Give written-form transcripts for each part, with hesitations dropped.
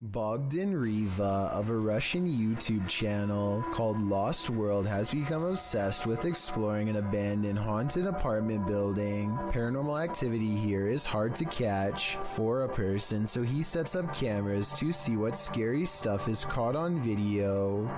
Bogdan Riva of a Russian YouTube channel called Lost World has become obsessed with exploring an abandoned haunted apartment building. Paranormal activity here is hard to catch for a person, so he sets up cameras to see what scary stuff is caught on video.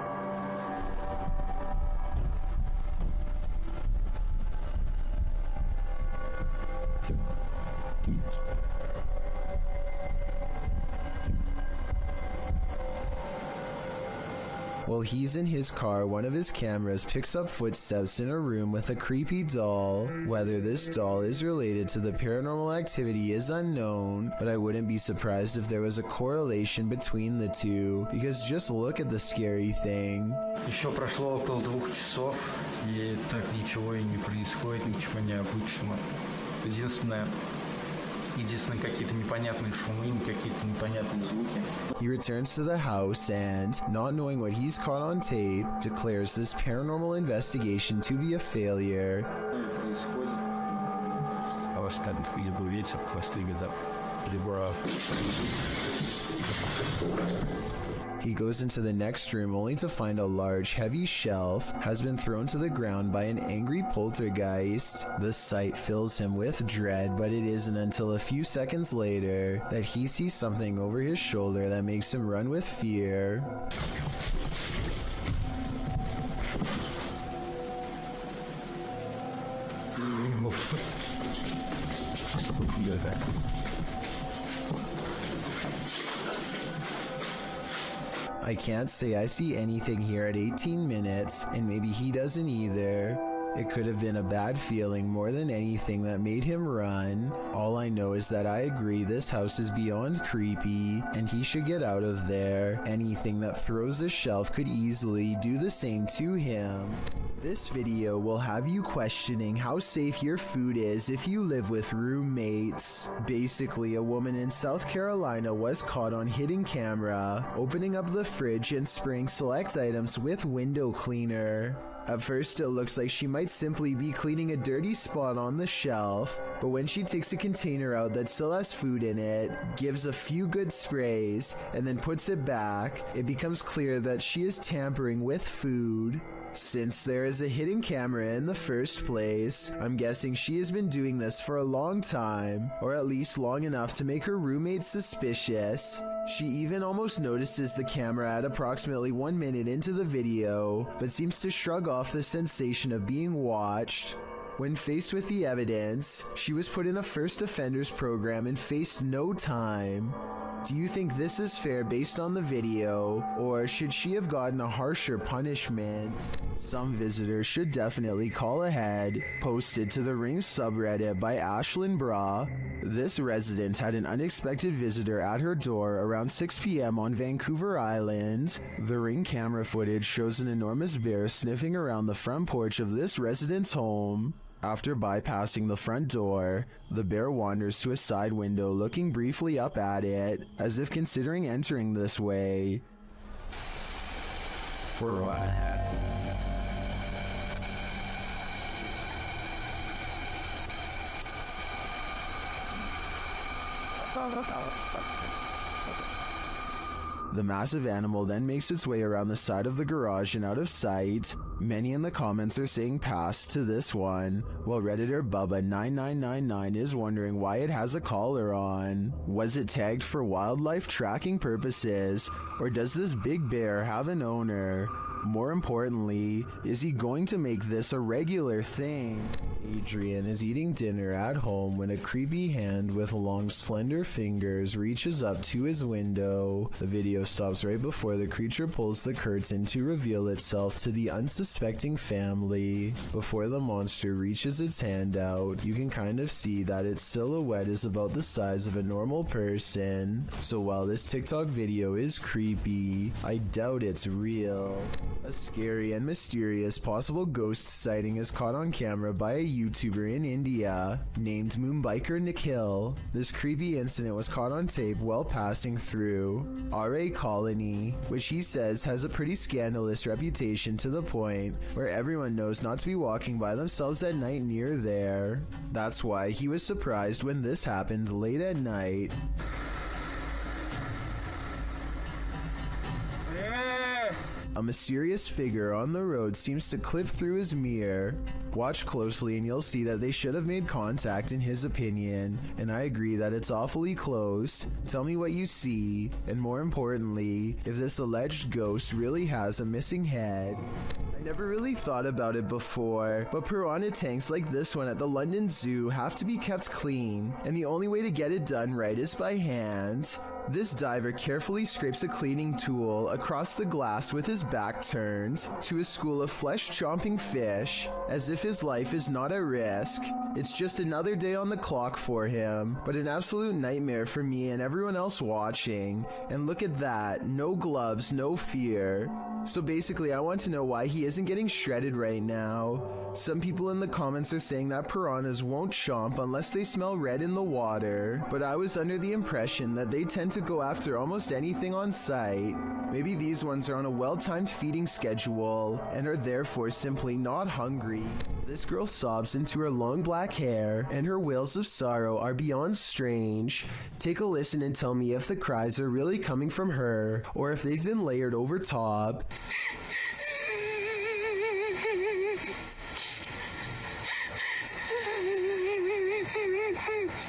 While he's in his car, one of his cameras picks up footsteps in a room with a creepy doll. Whether this doll is related to the paranormal activity is unknown, but I wouldn't be surprised if there was a correlation between the two, because just look at the scary thing. Еще прошло около 2 часов, и так ничего и не происходит, ничего необычного. Единственное, какие-то непонятные шумы, какие-то непонятные звуки. He returns to the house and, not knowing what he's caught on tape, declares this paranormal investigation to be a failure. I was starting to feel weird, so I figured that they were He goes into the next room only to find a large, heavy shelf has been thrown to the ground by an angry poltergeist. The sight fills him with dread, but it isn't until a few seconds later that he sees something over his shoulder that makes him run with fear. I can't say I see anything here at 18 minutes, and maybe he doesn't either. It could have been a bad feeling more than anything that made him run. All I know is that I agree this house is beyond creepy, and he should get out of there. Anything that throws a shelf could easily do the same to him. This video will have you questioning how safe your food is if you live with roommates. Basically, a woman in South Carolina was caught on hidden camera, opening up the fridge and spraying select items with window cleaner. At first, it looks like she might simply be cleaning a dirty spot on the shelf, but when she takes a container out that still has food in it, gives a few good sprays, and then puts it back, it becomes clear that she is tampering with food. Since there is a hidden camera in the first place, I'm guessing she has been doing this for a long time, or at least long enough to make her roommates suspicious. She even almost notices the camera at approximately 1 minute into the video, but seems to shrug off the sensation of being watched. When faced with the evidence, she was put in a first offenders program and faced no time. Do you think this is fair based on the video, or should she have gotten a harsher punishment? Some visitors should definitely call ahead. Posted to the Ring subreddit by Ashlyn Bra. This resident had an unexpected visitor at her door around 6 p.m. on Vancouver Island. The Ring camera footage shows an enormous bear sniffing around the front porch of this resident's home. After bypassing the front door, the bear wanders to a side window, looking briefly up at it, as if considering entering this way. for what? The massive animal then makes its way around the side of the garage and out of sight. Many in the comments are saying pass to this one, while Redditor Bubba9999 is wondering why it has a collar on. Was it tagged for wildlife tracking purposes, or does this big bear have an owner? More importantly, is he going to make this a regular thing? Adrian is eating dinner at home when a creepy hand with long slender fingers reaches up to his window. The video stops right before the creature pulls the curtain to reveal itself to the unsuspecting family. Before the monster reaches its hand out, you can kind of see that its silhouette is about the size of a normal person. So while this TikTok video is creepy, I doubt it's real. A scary and mysterious possible ghost sighting is caught on camera by a YouTuber in India named Moonbiker Nikhil. This creepy incident was caught on tape while passing through RA Colony, which he says has a pretty scandalous reputation to the point where everyone knows not to be walking by themselves at night near there. That's why he was surprised when this happened late at night. A mysterious figure on the road seems to clip through his mirror. Watch closely and you'll see that they should have made contact in his opinion, and I agree that it's awfully close. Tell me what you see, and more importantly, if this alleged ghost really has a missing head. I never really thought about it before, but piranha tanks like this one at the London Zoo have to be kept clean, and the only way to get it done right is by hand. This diver carefully scrapes a cleaning tool across the glass with his back turned to a school of flesh-chomping fish, as if his life is not at risk. It's just another day on the clock for him, but an absolute nightmare for me and everyone else watching. And look at that, no gloves, no fear. So basically, I want to know why he isn't getting shredded right now. Some people in the comments are saying that piranhas won't chomp unless they smell red in the water, but I was under the impression that they tend to go after almost anything on sight. Maybe these ones are on a well-timed feeding schedule and are therefore simply not hungry. This girl sobs into her long black hair, and her wails of sorrow are beyond strange. Take a listen and tell me if the cries are really coming from her, or if they've been layered over top.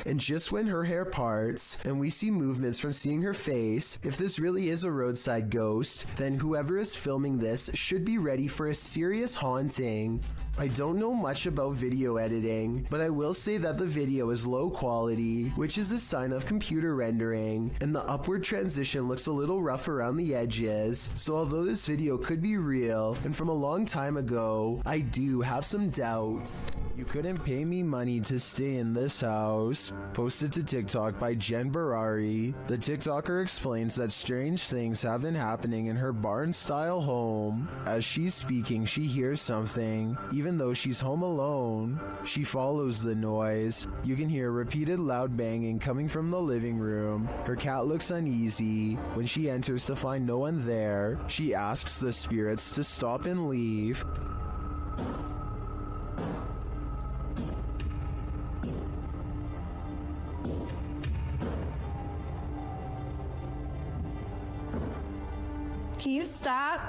And just when her hair parts, and we see movements from seeing her face, if this really is a roadside ghost, then whoever is filming this should be ready for a serious haunting. I don't know much about video editing, but I will say that the video is low quality, which is a sign of computer rendering, and the upward transition looks a little rough around the edges, so although this video could be real and from a long time ago, I do have some doubts. You couldn't pay me money to stay in this house. Posted to TikTok by Jen Barari. The TikToker explains that strange things have been happening in her barn-style home. As she's speaking, she hears something, even though she's home alone. She follows the noise. You can hear repeated loud banging coming from the living room. Her cat looks uneasy. When she enters to find no one there, she asks the spirits to stop and leave. Can you stop?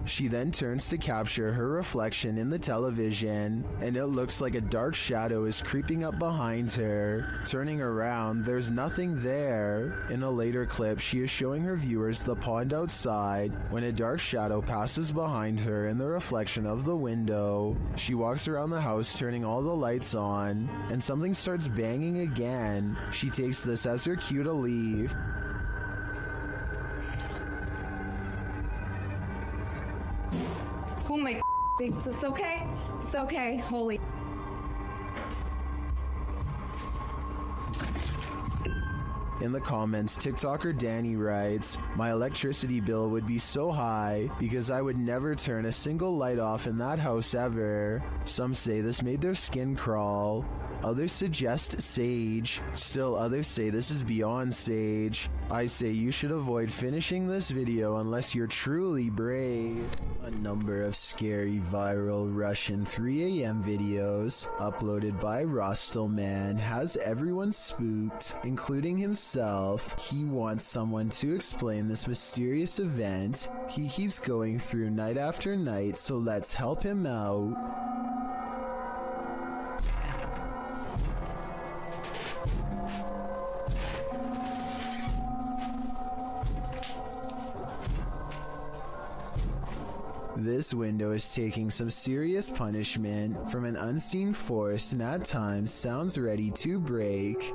She then turns to capture her reflection in the television, and it looks like a dark shadow is creeping up behind her. Turning around, there's nothing there. In a later clip, she is showing her viewers the pond outside when a dark shadow passes behind her in the reflection of the window. She walks around the house turning all the lights on, and something starts banging again. She takes this as her cue to leave. Oh my things. It's okay. It's okay. Holy. In the comments, TikToker Danny writes, "My electricity bill would be so high because I would never turn a single light off in that house ever." Some say this made their skin crawl. Others suggest sage. Still others say this is beyond sage. I say you should avoid finishing this video unless you're truly brave. A number of scary viral Russian 3 a.m. videos uploaded by Rostelman has everyone spooked, including himself. He wants someone to explain this mysterious event he keeps going through night after night, so let's help him out. This window is taking some serious punishment from an unseen force and at times sounds ready to break.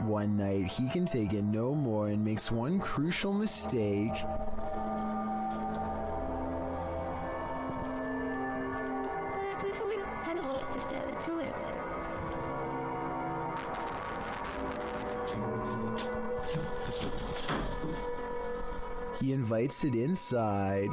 One night, he can take it no more and makes one crucial mistake. He invites it inside.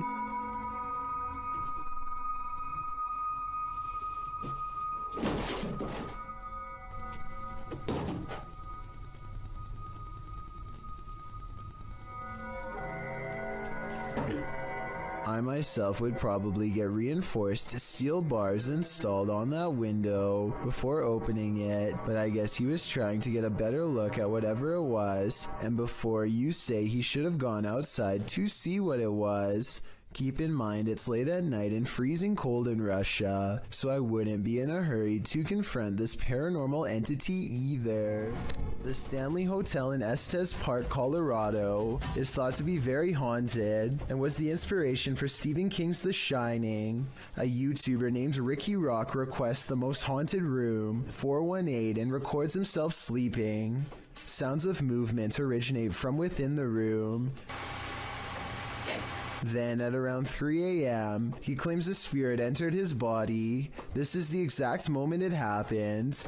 I myself would probably get reinforced steel bars installed on that window before opening it, but I guess he was trying to get a better look at whatever it was, and before you say he should have gone outside to see what it was, keep in mind it's late at night and freezing cold in Russia, so I wouldn't be in a hurry to confront this paranormal entity either. The Stanley Hotel in Estes Park, Colorado is thought to be very haunted and was the inspiration for Stephen King's The Shining. A YouTuber named Ricky Rock requests the most haunted room 418 and records himself sleeping. Sounds of movement originate from within the room. Then, at around 3 a.m., he claims a spirit entered his body. This is the exact moment it happened.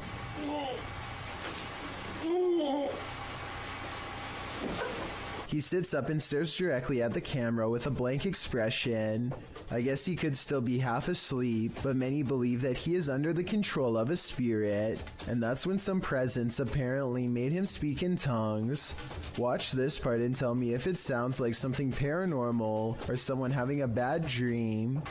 He sits up and stares directly at the camera with a blank expression. I guess he could still be half asleep, but many believe that he is under the control of a spirit, and that's when some presence apparently made him speak in tongues. Watch this part and tell me if it sounds like something paranormal or someone having a bad dream.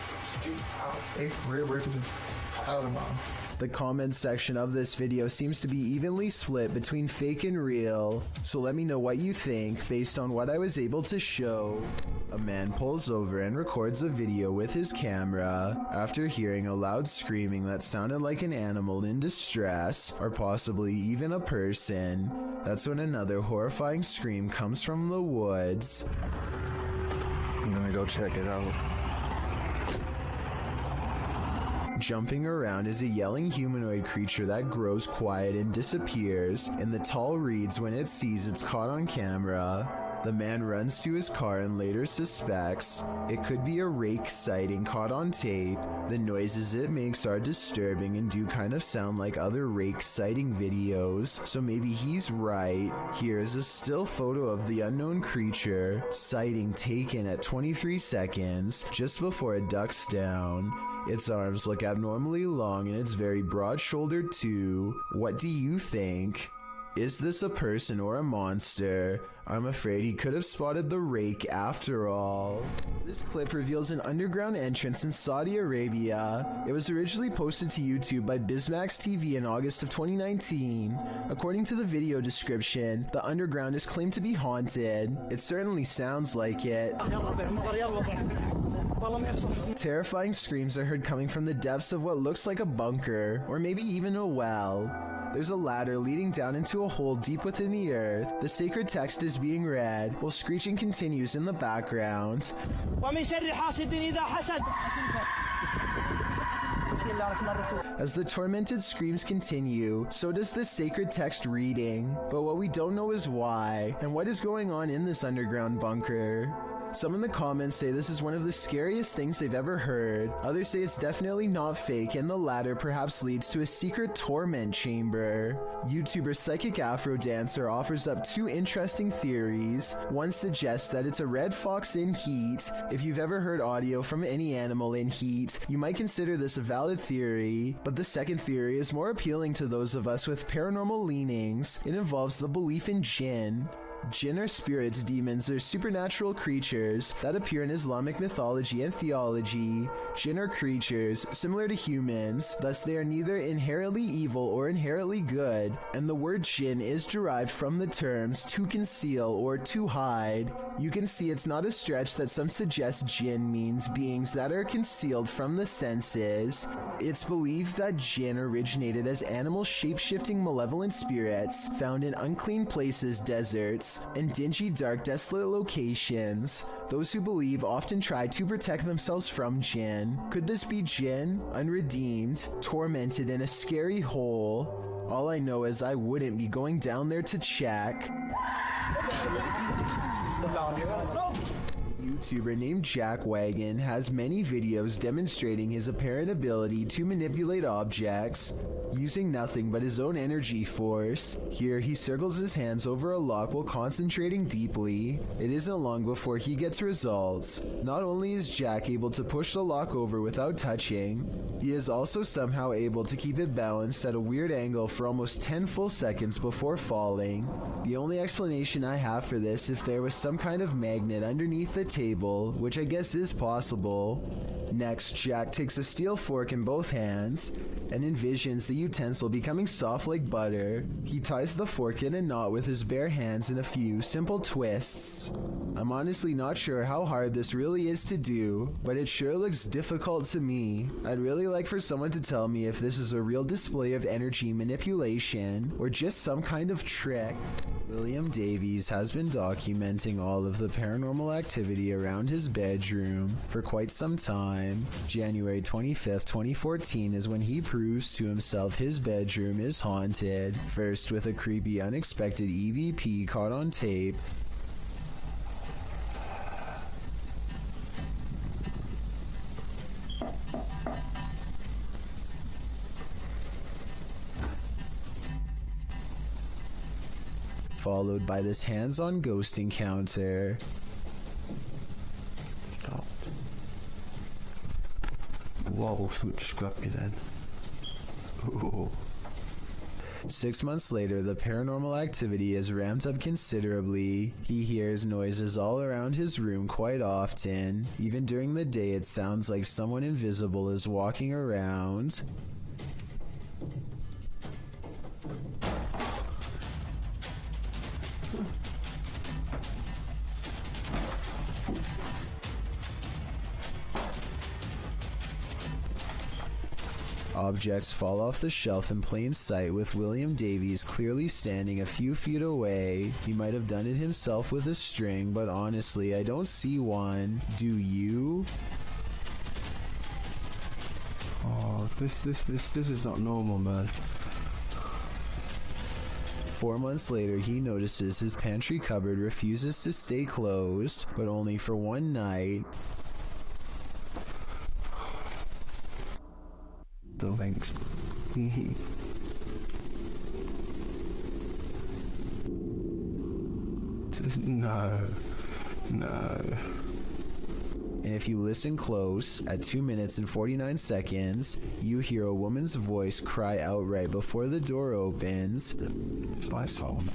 The comment section of this video seems to be evenly split between fake and real, so let me know what you think based on what I was able to show. A man pulls over and records a video with his camera after hearing a loud screaming that sounded like an animal in distress, or possibly even a person. That's when another horrifying scream comes from the woods. I'm gonna go check it out. Jumping around is a yelling humanoid creature that grows quiet and disappears in the tall reeds when it sees it's caught on camera. The man runs to his car and later suspects it could be a rake sighting caught on tape. The noises it makes are disturbing and do kind of sound like other rake sighting videos, so maybe he's right. Here's a still photo of the unknown creature sighting taken at 23 seconds just before it ducks down. Its arms look abnormally long and it's very broad-shouldered too. What do you think? Is this a person or a monster? I'm afraid he could have spotted the rake after all. This clip reveals an underground entrance in Saudi Arabia. It was originally posted to YouTube by Bismax TV in August of 2019. According to the video description, the underground is claimed to be haunted. It certainly sounds like it. Terrifying screams are heard coming from the depths of what looks like a bunker, or maybe even a well. There's a ladder leading down into a hole deep within the earth. The sacred text is being read, while screeching continues in the background. As the tormented screams continue, so does the sacred text reading. But what we don't know is why, and what is going on in this underground bunker. Some in the comments say this is one of the scariest things they've ever heard. Others say it's definitely not fake, and the latter perhaps leads to a secret torment chamber. YouTuber Psychic Afro Dancer offers up two interesting theories. One suggests that it's a red fox in heat. If you've ever heard audio from any animal in heat, you might consider this a valid theory. But the second theory is more appealing to those of us with paranormal leanings. It involves the belief in jinn. Jinn are spirits, demons, or supernatural creatures that appear in Islamic mythology and theology. Jinn are creatures similar to humans, thus they are neither inherently evil or inherently good, and the word jinn is derived from the terms to conceal or to hide. You can see it's not a stretch that some suggest jinn means beings that are concealed from the senses. It's believed that jinn originated as animal shape-shifting malevolent spirits found in unclean places, deserts, and dingy, dark, desolate locations. Those who believe often try to protect themselves from jinn. Could this be jinn, unredeemed, tormented in a scary hole? All I know is I wouldn't be going down there to check. YouTuber named Jack Wagon has many videos demonstrating his apparent ability to manipulate objects using nothing but his own energy force. Here he circles his hands over a lock while concentrating deeply. It isn't long before he gets results. Not only is Jack able to push the lock over without touching, he is also somehow able to keep it balanced at a weird angle for almost 10 full seconds before falling. The only explanation I have for this is if there was some kind of magnet underneath the table table, which I guess is possible. Next, Jack takes a steel fork in both hands and envisions the utensil becoming soft like butter. He ties the fork in a knot with his bare hands in a few simple twists. I'm honestly not sure how hard this really is to do, but it sure looks difficult to me. I'd really like for someone to tell me if this is a real display of energy manipulation or just some kind of trick. William Davies has been documenting all of the paranormal activity around his bedroom for quite some time. January 25th, 2014 is when he proves to himself his bedroom is haunted, first with a creepy unexpected EVP caught on tape, followed by this hands-on ghost encounter. Stopped. Whoa, something just grabbed me then. Ooh. 6 months later, the paranormal activity is ramped up considerably. He hears noises all around his room quite often. Even during the day, it sounds like someone invisible is walking around. Objects fall off the shelf in plain sight, with William Davies clearly standing a few feet away. He might have done it himself with a string, but honestly, I don't see one. Do you? Oh, this is not normal, man. 4 months later, he notices his pantry cupboard refuses to stay closed, but only for one night. No thanks. No. And if you listen close, at 2 minutes and 49 seconds, you hear a woman's voice cry outright before the door opens. I saw him.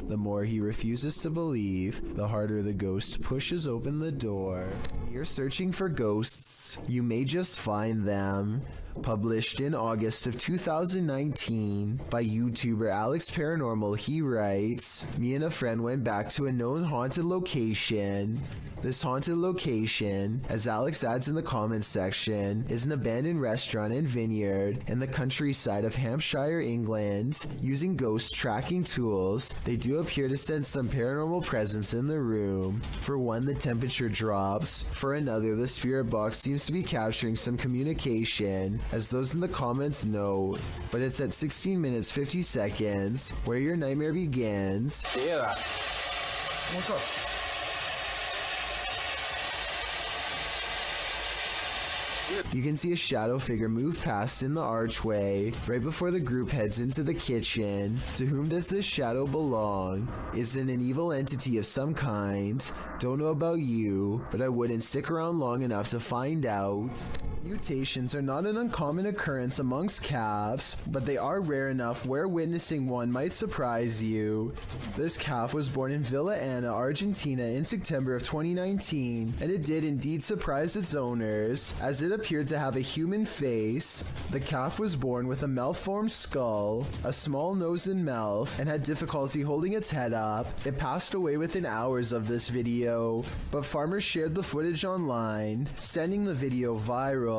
The more he refuses to believe, the harder the ghost pushes open the door. You're searching for ghosts, you may just find them. Published in August of 2019 by YouTuber Alex Paranormal, he writes, "Me and a friend went back to a known haunted location. This haunted location, as Alex adds in the comments section, is an abandoned restaurant and vineyard in the countryside of Hampshire, England. Using ghost tracking tools, they do appear to sense some paranormal presence in the room. For one, the temperature drops. For another, the spirit box seems to be capturing some communication, as those in the comments note, but it's at 16 minutes 50 seconds where your nightmare begins." Yeah. What's up? You can see a shadow figure move past in the archway right before the group heads into the kitchen. To whom does this shadow belong? Is it an evil entity of some kind? Don't know about you, but I wouldn't stick around long enough to find out. Mutations are not an uncommon occurrence amongst calves, but they are rare enough where witnessing one might surprise you. This calf was born in Villa Ana, Argentina in September of 2019, and it did indeed surprise its owners, as it appeared to have a human face. The calf was born with a malformed skull, a small nose and mouth, and had difficulty holding its head up. It passed away within hours of this video, but farmers shared the footage online, sending the video viral.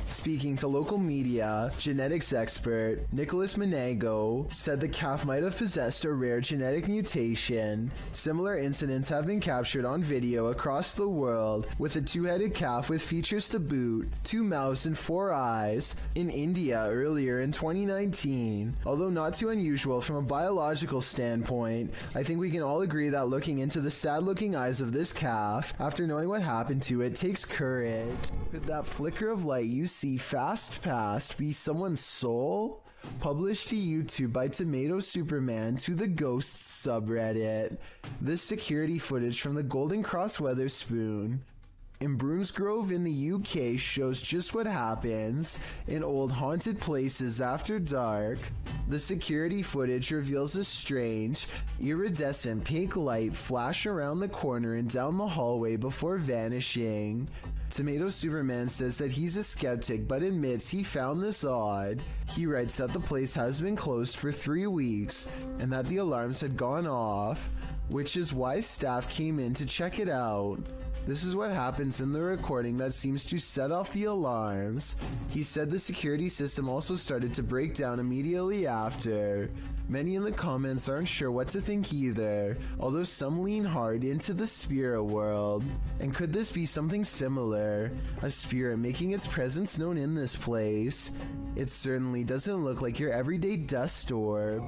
Speaking to local media, genetics expert Nicholas Menego said the calf might have possessed a rare genetic mutation. Similar incidents have been captured on video across the world, with a two-headed calf with features to boot, 2 mouths and 4 eyes, in India earlier in 2019. Although not too unusual from a biological standpoint, I think we can all agree that looking into the sad-looking eyes of this calf, after knowing what happened to it, takes courage. Could that flicker of light you see fast past be someone's soul? Published to YouTube by Tomato Superman to the Ghosts subreddit. This security footage from the Golden Cross Weatherspoon. in Broomsgrove in the UK shows just what happens in old haunted places after dark. The security footage reveals a strange, iridescent pink light flash around the corner and down the hallway before vanishing. Tomato Superman says that he's a skeptic but admits he found this odd. He writes that the place has been closed for 3 weeks and that the alarms had gone off, which is why staff came in to check it out. This is what happens in the recording that seems to set off the alarms. He said the security system also started to break down immediately after. Many in the comments aren't sure what to think either, although some lean hard into the spirit world. And could this be something similar? A spirit making its presence known in this place? It certainly doesn't look like your everyday dust orb.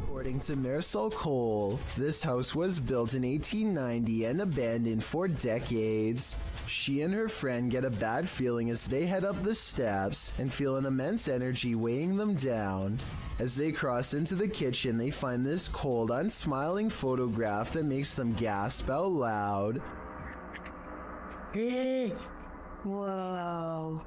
According to Marisol Cole, this house was built in 1890 and abandoned for decades. She and her friend get a bad feeling as they head up the steps and feel an immense energy weighing them down. As they cross into the kitchen, they find this cold, unsmiling photograph that makes them gasp out loud. Whoa.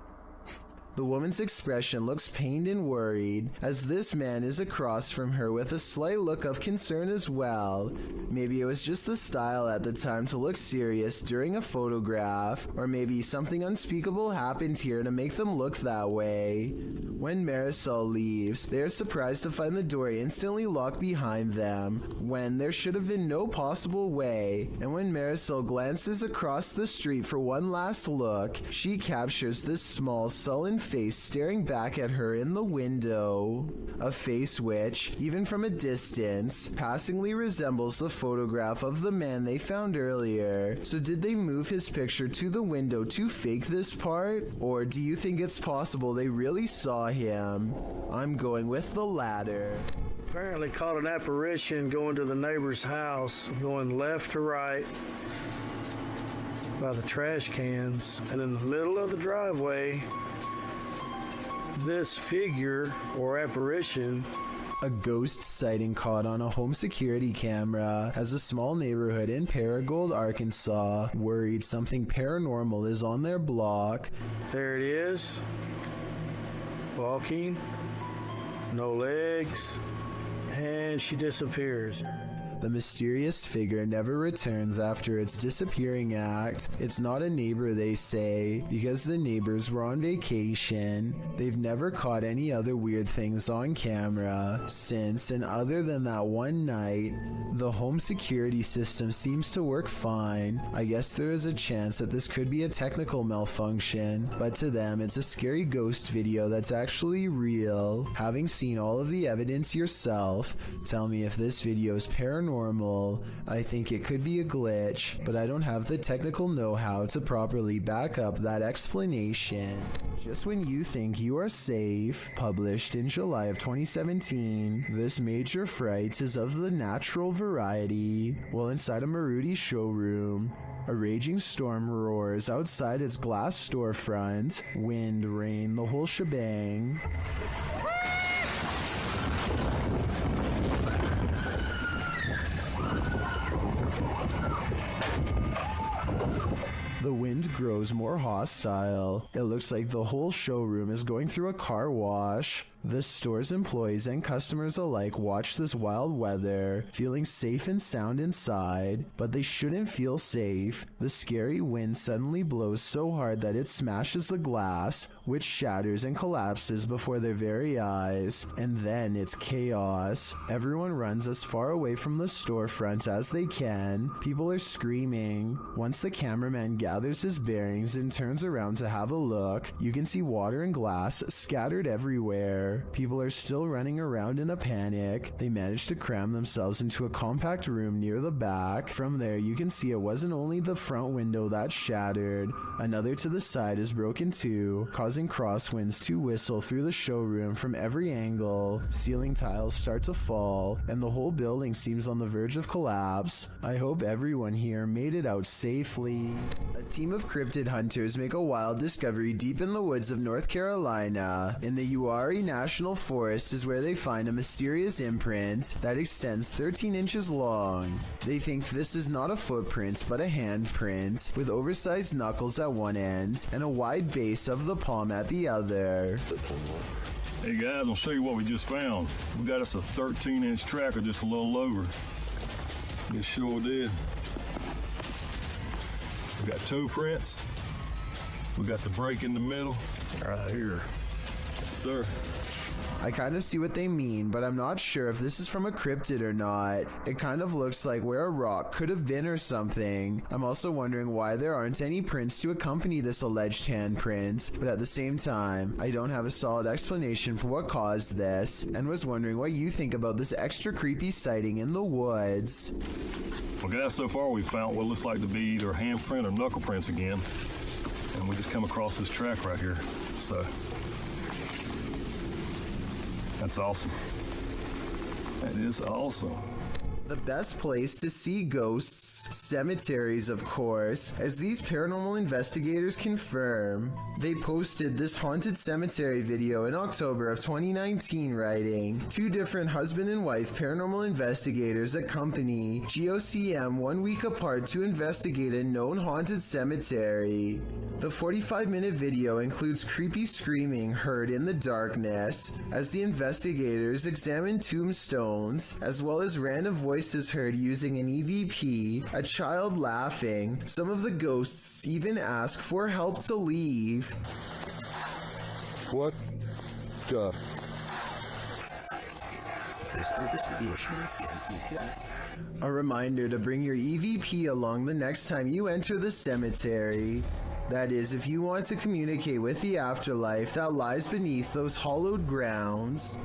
The woman's expression looks pained and worried, as this man is across from her with a slight look of concern as well. Maybe it was just the style at the time to look serious during a photograph, or maybe something unspeakable happened here to make them look that way. When Marisol leaves, they are surprised to find the door instantly locked behind them, when there should have been no possible way. And when Marisol glances across the street for one last look, she captures this small, sullen face staring back at her in the window. A face which, even from a distance, passingly resembles the photograph of the man they found earlier. So did they move his picture to the window to fake this part? Or do you think it's possible they really saw him? I'm going with the latter. Apparently caught an apparition going to the neighbor's house, going left to right by the trash cans, and in the middle of the driveway, this figure or apparition. A ghost sighting caught on a home security camera as a small neighborhood in Paragould, Arkansas, worried something paranormal is on their block. There it is, walking, no legs, and she disappears. The mysterious figure never returns after its disappearing act. It's not a neighbor, they say, because the neighbors were on vacation. They've never caught any other weird things on camera since, and other than that one night, the home security system seems to work fine. I guess there is a chance that this could be a technical malfunction, but to them it's a scary ghost video that's actually real. Having seen all of the evidence yourself, tell me if this video is paranormal. I think it could be a glitch, but I don't have the technical know-how to properly back up that explanation. Just when you think you are safe, published in July of 2017, this major fright is of the natural variety. While inside a Maruti showroom, a raging storm roars outside its glass storefront, wind, rain, the whole shebang. The wind grows more hostile. It looks like the whole showroom is going through a car wash. The store's employees and customers alike watch this wild weather, feeling safe and sound inside, but they shouldn't feel safe. The scary wind suddenly blows so hard that it smashes the glass, which shatters and collapses before their very eyes, and then it's chaos. Everyone runs as far away from the storefront as they can. People are screaming. Once the cameraman gathers his bearings and turns around to have a look, you can see water and glass scattered everywhere. People are still running around in a panic. They manage to cram themselves into a compact room near the back. From there, you can see it wasn't only the front window that shattered. Another to the side is broken too, causing crosswinds to whistle through the showroom from every angle. Ceiling tiles start to fall, and the whole building seems on the verge of collapse. I hope everyone here made it out safely. A team of cryptid hunters make a wild discovery deep in the woods of North Carolina. In the Uwharrie National Forest is where they find a mysterious imprint that extends 13 inches long. They think this is not a footprint but a handprint, with oversized knuckles at one end and a wide base of the palm at the other. Hey guys, I'll show you what we just found. We got us a 13-inch tracker, just a little over. It sure did. We got toe prints. We got the break in the middle, right here. Yes, sir. I kind of see what they mean, but I'm not sure if this is from a cryptid or not. It kind of looks like where a rock could have been or something. I'm also wondering why there aren't any prints to accompany this alleged handprint, but at the same time, I don't have a solid explanation for what caused this, and was wondering what you think about this extra creepy sighting in the woods. Well guys, so far we found what looks like to be either handprint or knuckle prints again. And we just come across this track right here. So that's awesome. That is awesome. The best place to see ghosts, cemeteries of course, as these paranormal investigators confirm. They posted this haunted cemetery video in October of 2019 writing, 2 different husband and wife paranormal investigators accompany GOCM 1 week apart to investigate a known haunted cemetery. The 45-minute video includes creepy screaming heard in the darkness as the investigators examine tombstones, as well as random voices heard using an EVP, a child laughing. Some of the ghosts even ask for help to leave. What the? A reminder to bring your EVP along the next time you enter the cemetery. That is, if you want to communicate with the afterlife that lies beneath those hollowed grounds.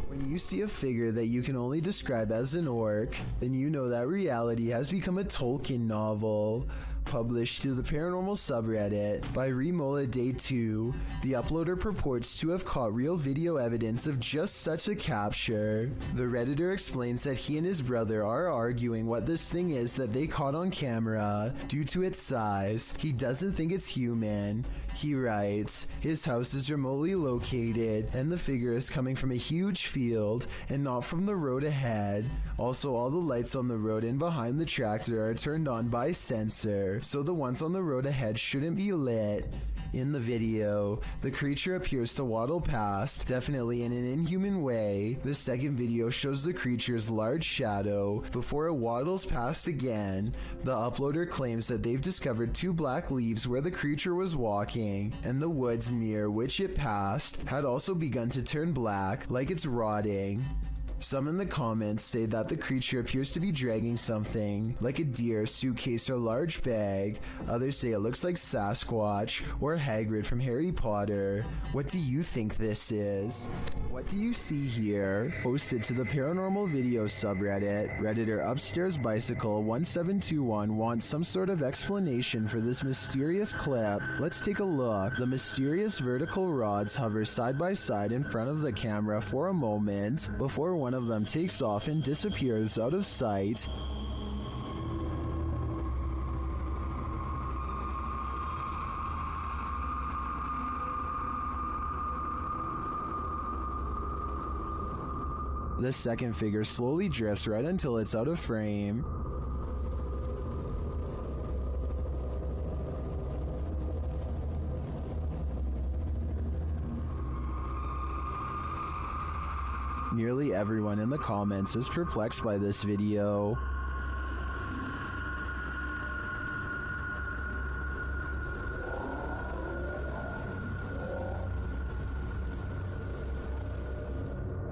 When you see a figure that you can only describe as an orc, then you know that reality has become a Tolkien novel. Published to the Paranormal subreddit by Remola Day 2, the uploader purports to have caught real video evidence of just such a capture. The Redditor explains that he and his brother are arguing what this thing is that they caught on camera. Due to its size, he doesn't think it's human. He writes, his house is remotely located, and the figure is coming from a huge field and not from the road ahead. Also, all the lights on the road and behind the tractor are turned on by sensor, so the ones on the road ahead shouldn't be lit. In the video, the creature appears to waddle past, definitely in an inhuman way. The second video shows the creature's large shadow before it waddles past again. The uploader claims that they've discovered 2 black leaves where the creature was walking, and the woods near which it passed had also begun to turn black, like it's rotting. Some in the comments say that the creature appears to be dragging something, like a deer, suitcase, or large bag. Others say it looks like Sasquatch or Hagrid from Harry Potter. What do you think this is? What do you see here? Posted to the Paranormal Video subreddit, Redditor Upstairs Bicycle 1721 wants some sort of explanation for this mysterious clip. Let's take a look. The mysterious vertical rods hover side by side in front of the camera for a moment before one of them takes off and disappears out of sight. The second figure slowly drifts right until it's out of frame. Nearly everyone in the comments is perplexed by this video.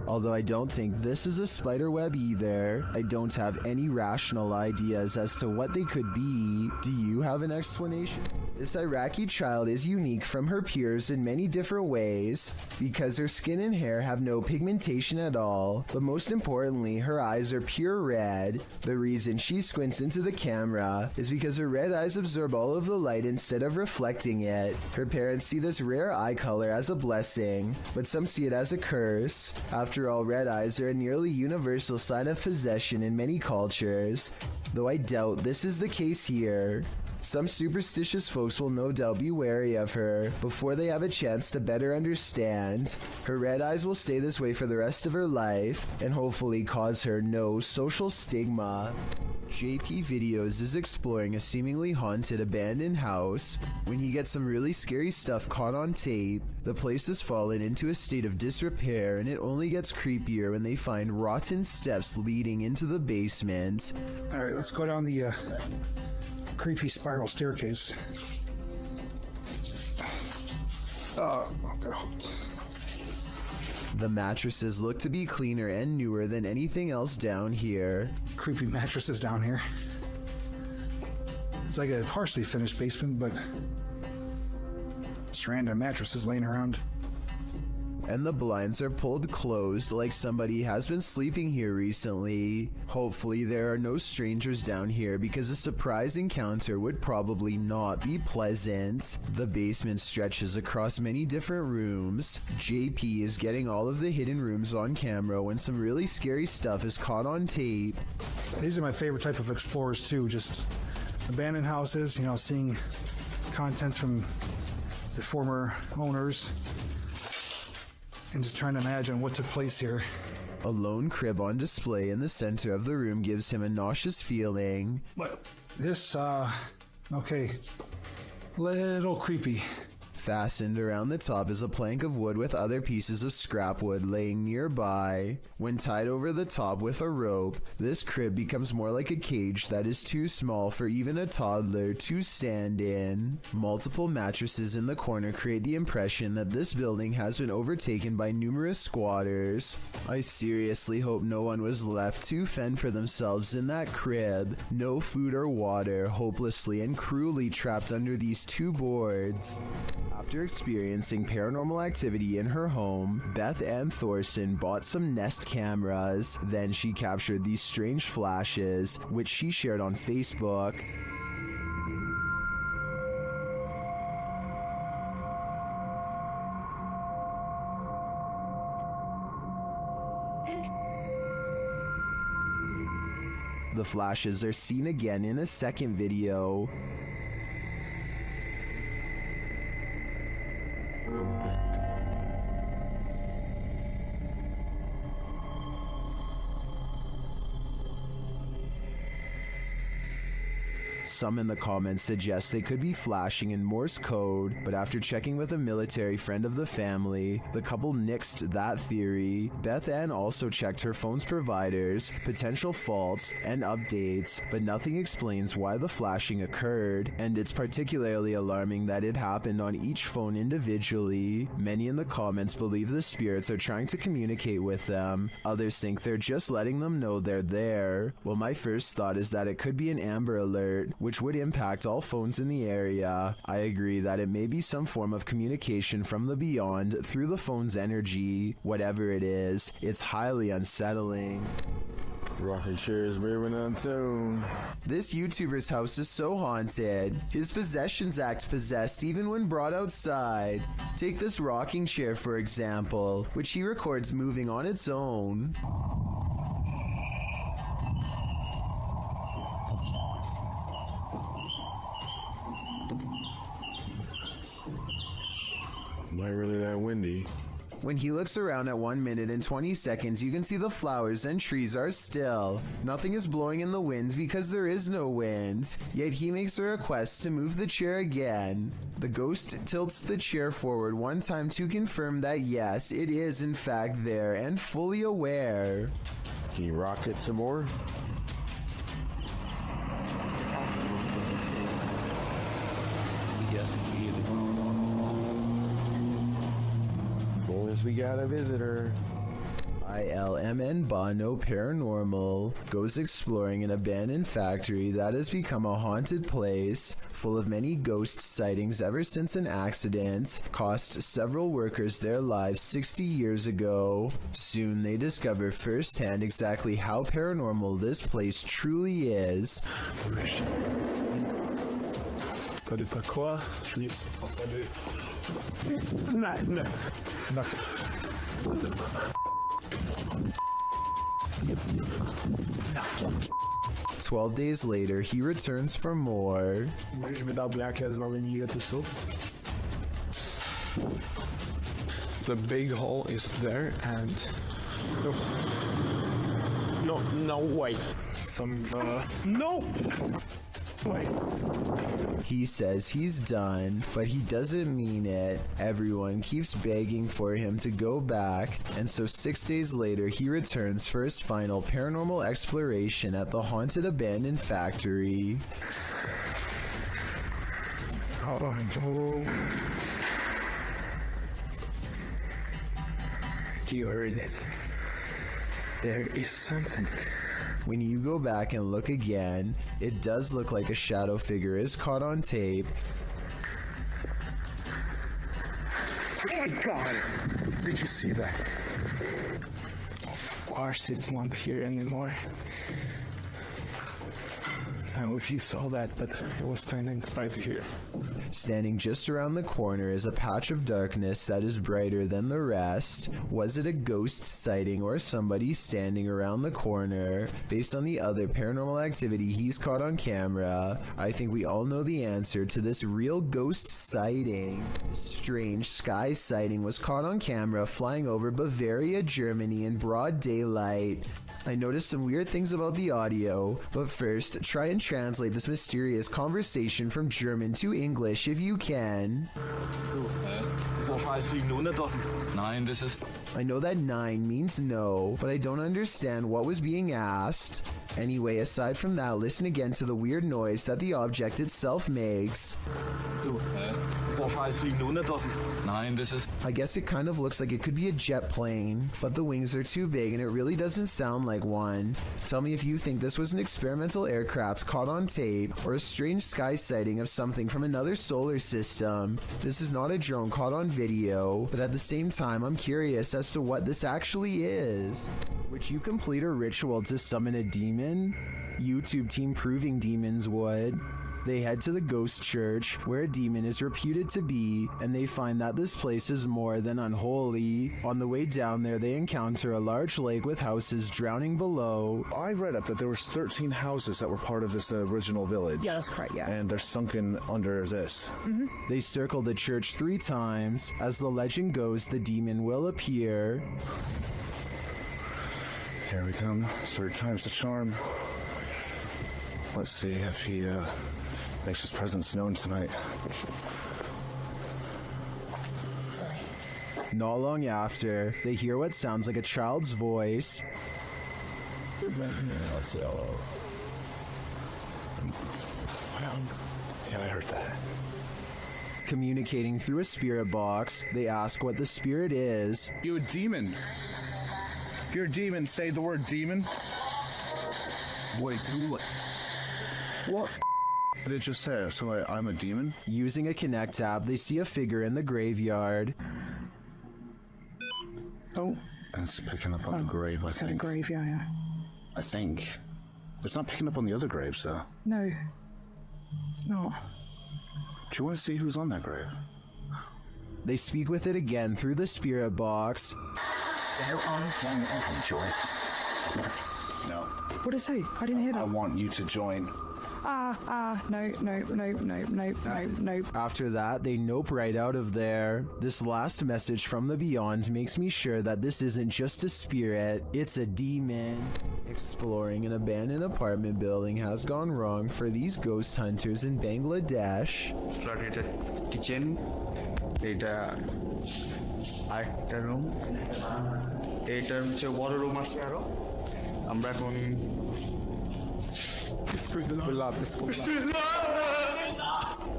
Although I don't think this is a spider web either. I don't have any rational ideas as to what they could be. Do you have an explanation? This Iraqi child is unique from her peers in many different ways because her skin and hair have no pigmentation at all, but most importantly, her eyes are pure red. The reason she squints into the camera is because her red eyes absorb all of the light instead of reflecting it. Her parents see this rare eye color as a blessing, but some see it as a curse. After all, red eyes are a nearly universal sign of possession in many cultures, though I doubt this is the case here. Some superstitious folks will no doubt be wary of her before they have a chance to better understand. Her red eyes will stay this way for the rest of her life and hopefully cause her no social stigma. JP Videos is exploring a seemingly haunted abandoned house when he gets some really scary stuff caught on tape. The place has fallen into a state of disrepair and it only gets creepier when they find rotten steps leading into the basement. Alright, let's go down the creepy spiral staircase. Oh, God. The mattresses look to be cleaner and newer than anything else down here. Creepy mattresses down here. It's like a partially finished basement, but just random mattresses laying around. And the blinds are pulled closed like somebody has been sleeping here recently. Hopefully there are no strangers down here because a surprise encounter would probably not be pleasant. The basement stretches across many different rooms. JP is getting all of the hidden rooms on camera when some really scary stuff is caught on tape. These are my favorite type of explorers too, just abandoned houses, you know, seeing contents from the former owners. And just trying to imagine what took place here. A lone crib on display in the center of the room gives him a nauseous feeling. But this, okay, little creepy. Fastened around the top is a plank of wood with other pieces of scrap wood laying nearby. When tied over the top with a rope, this crib becomes more like a cage that is too small for even a toddler to stand in. Multiple mattresses in the corner create the impression that this building has been overtaken by numerous squatters. I seriously hope no one was left to fend for themselves in that crib. No food or water, hopelessly and cruelly trapped under these two boards. After experiencing paranormal activity in her home, Beth Ann Thorson bought some Nest cameras. Then she captured these strange flashes, which she shared on Facebook. The flashes are seen again in a second video. Some in the comments suggest they could be flashing in Morse code, but after checking with a military friend of the family, the couple nixed that theory. Beth Ann also checked her phone's providers, potential faults, and updates, but nothing explains why the flashing occurred, and it's particularly alarming that it happened on each phone individually. Many in the comments believe the spirits are trying to communicate with them. Others think they're just letting them know they're there. Well, my first thought is that it could be an Amber Alert, which would impact all phones in the area. I agree that it may be some form of communication from the beyond through the phone's energy. Whatever it is, it's highly unsettling. Rocking chairs moving untuned. This YouTuber's house is so haunted. His possessions act possessed even when brought outside. Take this rocking chair for example, which he records moving on its own. Not really that windy. When he looks around at 1 minute and 20 seconds, you can see the flowers and trees are still. Nothing is blowing in the wind because there is no wind. Yet he makes a request to move the chair again. The ghost tilts the chair forward one time to confirm that yes, it is in fact there and fully aware. Can you rock it some more? We got a visitor. ILMN Bono Paranormal goes exploring an abandoned factory that has become a haunted place, full of many ghost sightings ever since an accident cost several workers their lives 60 years ago. Soon they discover firsthand exactly how paranormal this place truly is. Tady taková, nic. Tady. Ne. 12 days later, he returns for more. The big hole is there and no wait. No wait. He says he's done, but he doesn't mean it. Everyone keeps begging for him to go back, and so 6 days later he returns for his final paranormal exploration at the haunted abandoned factory. Oh no. You heard it. There is something. When you go back and look again, it does look like a shadow figure is caught on tape. Oh my god! Did you see that? Of course it's not here anymore. I don't know if you saw that, but it was standing right here. Standing just around the corner is a patch of darkness that is brighter than the rest. Was it a ghost sighting or somebody standing around the corner? Based on the other paranormal activity he's caught on camera, I think we all know the answer to this real ghost sighting. Strange sky sighting was caught on camera flying over Bavaria, Germany in broad daylight. I noticed some weird things about the audio, but first, try and translate this mysterious conversation from German to English if you can. Nein, das ist... I know that 9 means no, but I don't understand what was being asked. Anyway, aside from that, listen again to the weird noise that the object itself makes. Nein, das ist... I guess it kind of looks like it could be a jet plane, but the wings are too big and it really doesn't sound like one. Tell me if you think this was an experimental aircraft caught on tape or a strange sky sighting of something from another solar system. This is not a drone caught on video, but at the same time I'm curious as to what this actually is. Would you complete a ritual to summon a demon? YouTube team Proving Demons would. They head to the ghost church, where a demon is reputed to be, and they find that this place is more than unholy. On the way down there, they encounter a large lake with houses drowning below. I read up that there was 13 houses that were part of this original village. Yeah, that's correct, yeah. And they're sunken under this. Mm-hmm. They circle the church 3 times. As the legend goes, the demon will appear. Here we come. 3rd time's the charm. Let's see if he makes his presence known tonight. Not long after, they hear what sounds like a child's voice. Let's say hello. Yeah, I heard that. Communicating through a spirit box, they ask what the spirit is. You a demon? If you're a demon, say the word demon. Wait, what? What did it just say? So I'm a demon? Using a Connect app, they see a figure in the graveyard. Oh. It's picking up on the grave, I think. The grave, yeah. I think. It's not picking up on the other graves, though. No, it's not. Do you want to see who's on that grave? They speak with it again through the spirit box. Join. No. What did it say? I didn't hear I that. want you to join. No. After that, they nope right out of there. This last message from the beyond makes me sure that this isn't just a spirit, it's a demon. Exploring an abandoned apartment building has gone wrong for these ghost hunters in Bangladesh. Kitchen, এটা আরেকটা room, এটা হচ্ছে বড় room আছে আরো। আমরা এখন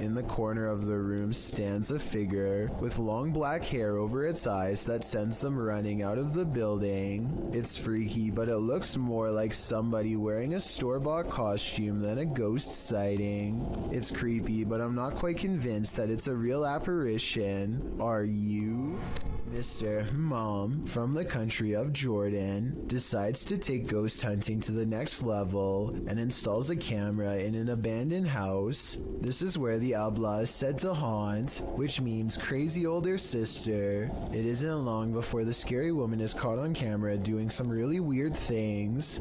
In the corner of the room stands a figure with long black hair over its eyes that sends them running out of the building. It's freaky, but it looks more like somebody wearing a store-bought costume than a ghost sighting. It's creepy, but I'm not quite convinced that it's a real apparition. Are you? Mr. Mom from the country of Jordan decides to take ghost hunting to the next level and installs a camera in an abandoned house. This is where the Abla is said to haunt, which means crazy older sister. It isn't long before the scary woman is caught on camera doing some really weird things.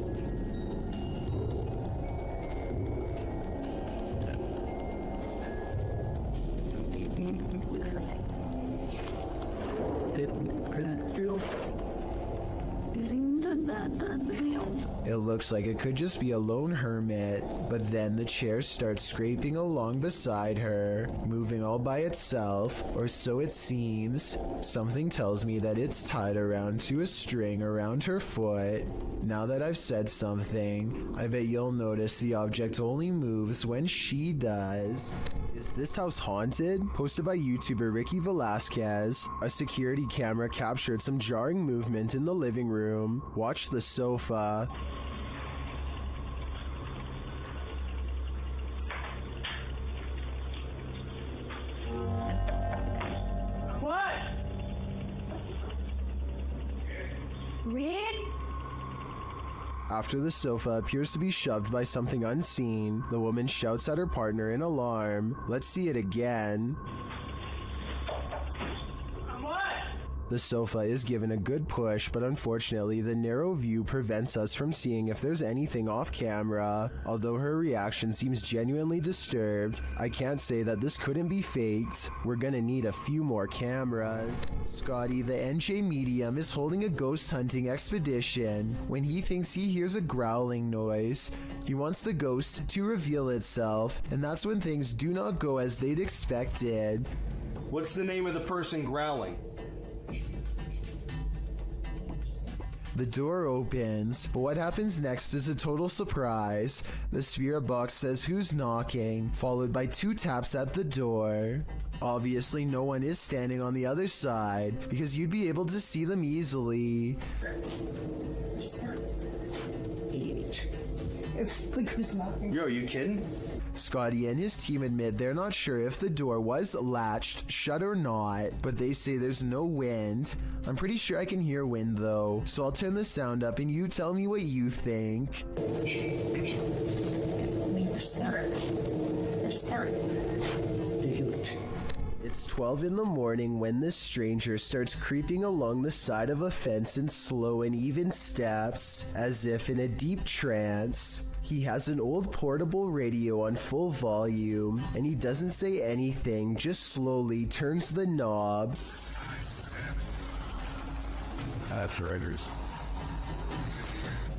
It looks like it could just be a lone hermit, but then the chair starts scraping along beside her, moving all by itself, or so it seems. Something tells me that it's tied around to a string around her foot. Now that I've said something, I bet you'll notice the object only moves when she does. Is this house haunted? Posted by YouTuber Ricky Velasquez. A security camera captured some jarring movement in the living room. Watch the sofa. What? Red? After the sofa appears to be shoved by something unseen, the woman shouts at her partner in alarm. Let's see it again. The sofa is given a good push, but unfortunately the narrow view prevents us from seeing if there's anything off camera. Although her reaction seems genuinely disturbed, I can't say that this couldn't be faked. We're gonna need a few more cameras. Scotty, the NJ medium, is holding a ghost hunting expedition. When he thinks he hears a growling noise, he wants the ghost to reveal itself, and that's when things do not go as they'd expected. What's the name of the person growling? The door opens, but what happens next is a total surprise. The spirit box says who's knocking, followed by 2 taps at the door. Obviously no one is standing on the other side, because you'd be able to see them easily. It's like who's knocking? Yo, are you kidding? Scotty and his team admit they're not sure if the door was latched shut or not, but they say there's no wind. I'm pretty sure I can hear wind though, so I'll turn the sound up and you tell me what you think. It's 12 in the morning when this stranger starts creeping along the side of a fence in slow and even steps, as if in a deep trance. He has an old portable radio on full volume, and he doesn't say anything, just slowly turns the knob. That's writers.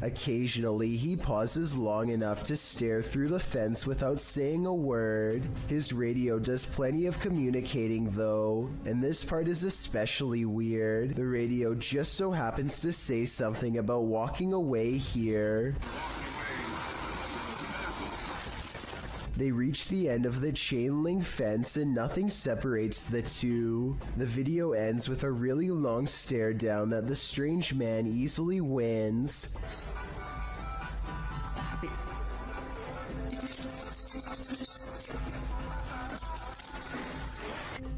Occasionally, he pauses long enough to stare through the fence without saying a word. His radio does plenty of communicating though, and this part is especially weird. The radio just so happens to say something about walking away here. They reach the end of the chain link fence and nothing separates the two. The video ends with a really long stare down that the strange man easily wins.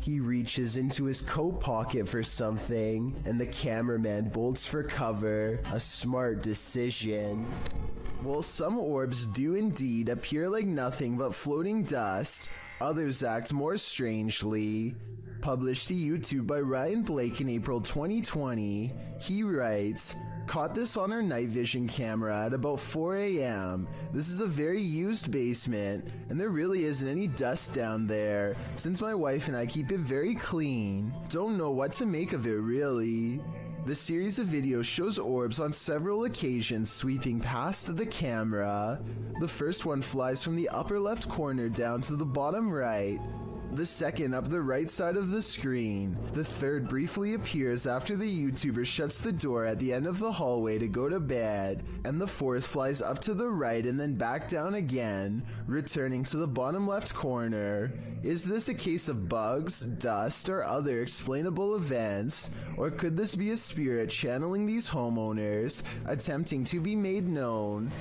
He reaches into his coat pocket for something, and the cameraman bolts for cover. A smart decision. Well, some orbs do indeed appear like nothing but floating dust. Others act more strangely. Published to YouTube by Ryan Blake in April 2020, he writes, "Caught this on our night vision camera at about 4 a.m. This is a very used basement, and there really isn't any dust down there, since my wife and I keep it very clean. Don't know what to make of it really." The series of videos shows orbs on several occasions sweeping past the camera. The first one flies from the upper left corner down to the bottom right. The second up the right side of the screen. The third briefly appears after the YouTuber shuts the door at the end of the hallway to go to bed. And the fourth flies up to the right and then back down again, returning to the bottom left corner. Is this a case of bugs, dust, or other explainable events? Or could this be a spirit channeling these homeowners, attempting to be made known?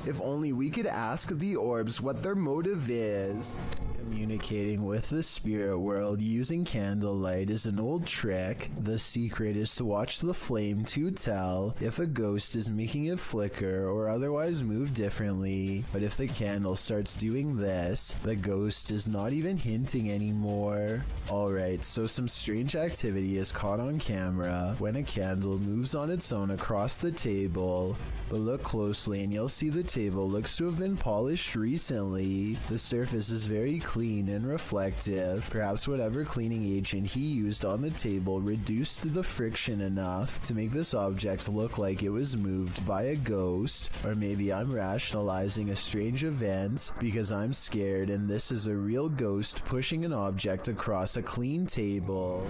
If only we could ask the orbs what their motive is. Communicating with the spirit world using candlelight is an old trick. The secret is to watch the flame to tell if a ghost is making it flicker or otherwise move differently. But if the candle starts doing this, the ghost is not even hinting anymore. Alright, so some strange activity is caught on camera when a candle moves on its own across the table. But look closely and you'll see the table looks to have been polished recently. The surface is very clean clean and reflective. Perhaps whatever cleaning agent he used on the table reduced the friction enough to make this object look like it was moved by a ghost. Or maybe I'm rationalizing a strange event because I'm scared and this is a real ghost pushing an object across a clean table.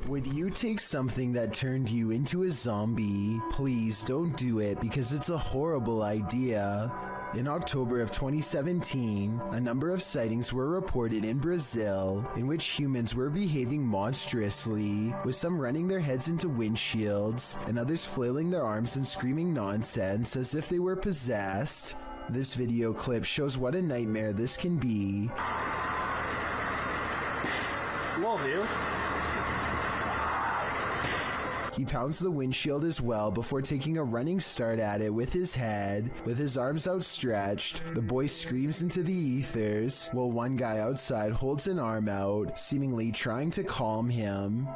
Would you take something that turned you into a zombie? Please don't do it because it's a horrible idea. In October of 2017, a number of sightings were reported in Brazil in which humans were behaving monstrously, with some running their heads into windshields and others flailing their arms and screaming nonsense as if they were possessed. This video clip shows what a nightmare this can be. Love you. He pounds the windshield as well before taking a running start at it with his head. With his arms outstretched, the boy screams into the ethers, while one guy outside holds an arm out, seemingly trying to calm him.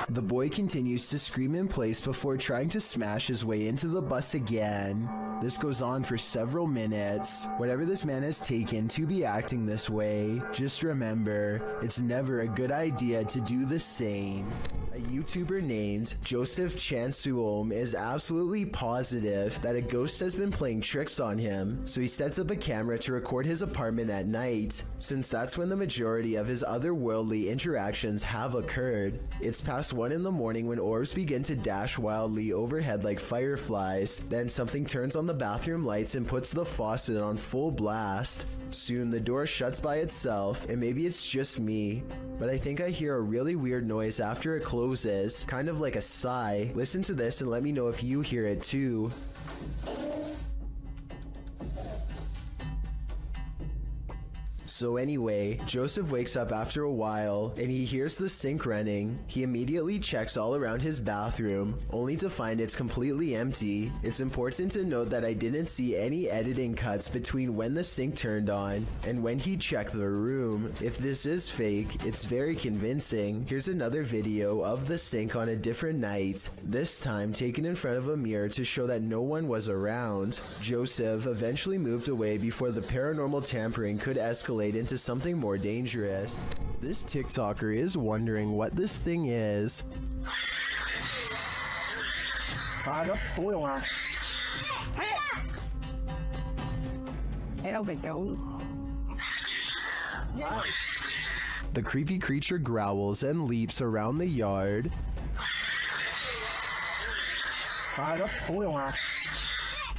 The boy continues to scream in place before trying to smash his way into the bus again. This goes on for several minutes. Whatever this man has taken to be acting this way, just remember, it's never a good idea to do the same. A YouTuber named Joseph Chansuom is absolutely positive that a ghost has been playing tricks on him, so he sets up a camera to record his apartment at night, since that's when the majority of his otherworldly interactions have occurred. It's past 1 in the morning when orbs begin to dash wildly overhead like fireflies, then something turns on the bathroom lights and puts the faucet on full blast. Soon the door shuts by itself, and maybe it's just me, but I think I hear a really weird noise after it closes, kind of like a sigh. Listen to this and let me know if you hear it too. So anyway, Joseph wakes up after a while and he hears the sink running. He immediately checks all around his bathroom, only to find it's completely empty. It's important to note that I didn't see any editing cuts between when the sink turned on and when he checked the room. If this is fake, it's very convincing. Here's another video of the sink on a different night, this time taken in front of a mirror to show that no one was around. Joseph eventually moved away before the paranormal tampering could escalate into something more dangerous. This TikToker is wondering what this thing is. The creepy creature growls and leaps around the yard.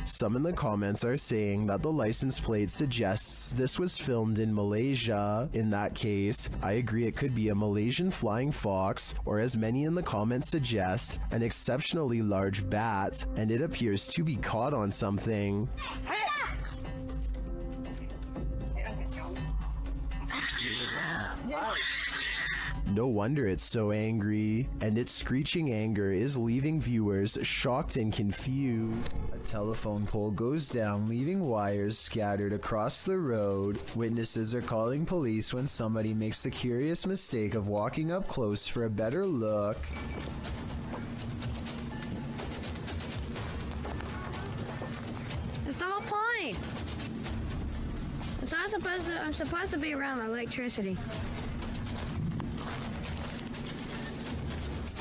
Some in the comments are saying that the license plate suggests this was filmed in Malaysia. In that case, I agree it could be a Malaysian flying fox, or as many in the comments suggest, an exceptionally large bat, and it appears to be caught on something. No wonder it's so angry, and its screeching anger is leaving viewers shocked and confused. A telephone pole goes down, leaving wires scattered across the road. Witnesses are calling police when somebody makes the curious mistake of walking up close for a better look. That's the whole point. It's not supposed to, I'm supposed to be around electricity.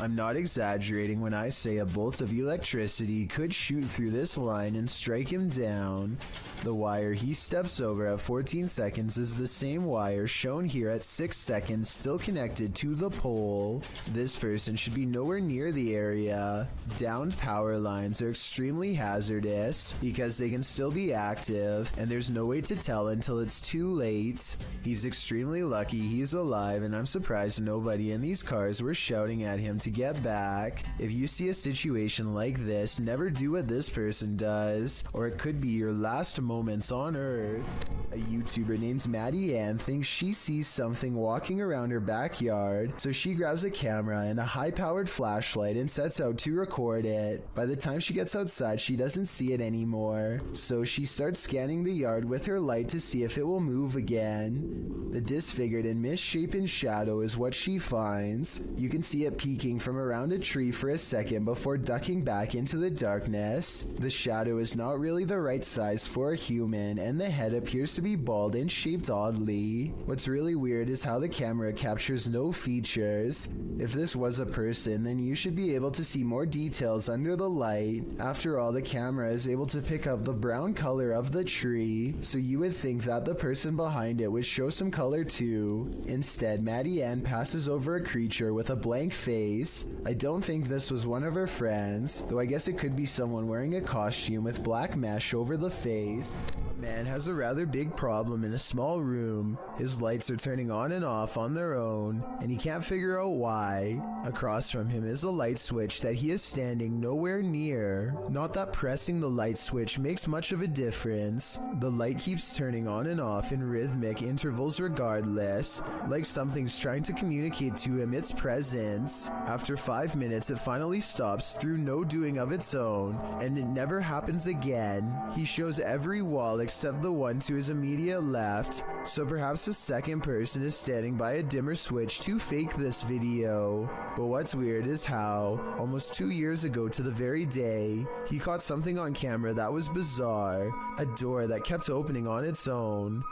I'm not exaggerating when I say a bolt of electricity could shoot through this line and strike him down. The wire he steps over at 14 seconds is the same wire shown here at 6 seconds, still connected to the pole. This person should be nowhere near the area. Downed power lines are extremely hazardous because they can still be active, and there's no way to tell until it's too late. He's extremely lucky he's alive, and I'm surprised nobody in these cars were shouting at him to get back. If you see a situation like this, never do what this person does, or it could be your last moments on Earth. A YouTuber named Maddie Ann thinks she sees something walking around her backyard, so she grabs a camera and a high-powered flashlight and sets out to record it. By the time she gets outside, she doesn't see it anymore, so she starts scanning the yard with her light to see if it will move again. The disfigured and misshapen shadow is what she finds. You can see it peeking peeking from around a tree for a second before ducking back into the darkness. The shadow is not really the right size for a human, and the head appears to be bald and shaped oddly. What's really weird is how the camera captures no features. If this was a person, then you should be able to see more details under the light. After all, the camera is able to pick up the brown color of the tree, so you would think that the person behind it would show some color too. Instead, Maddie Ann passes over a creature with a blank face. I don't think this was one of her friends, though I guess it could be someone wearing a costume with black mesh over the face. Man has a rather big problem in a small room. His lights are turning on and off on their own, and he can't figure out why. Across from him is a light switch that he is standing nowhere near. Not that pressing the light switch makes much of a difference. The light keeps turning on and off in rhythmic intervals regardless, like something's trying to communicate to him its presence. After 5 minutes, it finally stops through no doing of its own, and it never happens again. He shows every wall except the one to his immediate left, so perhaps a second person is standing by a dimmer switch to fake this video. But what's weird is how, almost 2 years ago to the very day, he caught something on camera that was bizarre, a door that kept opening on its own.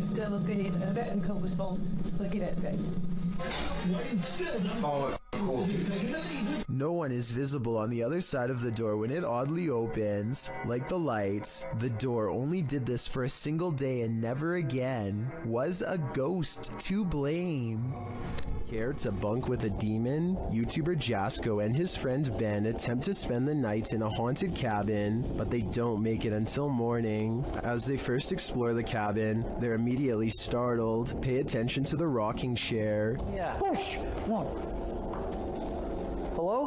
Still a bit uncomfortable. Look at it, guys. No one is visible on the other side of the door when it oddly opens. Like the lights, the door only did this for a single day and never again. Was a ghost to blame? Care to bunk with a demon? YouTuber Jasko and his friend Ben attempt to spend the night in a haunted cabin, but they don't make it until morning. As they first explore the cabin, they're immediately startled. Pay attention to the rocking chair. Yeah. Push! Come on. Hello?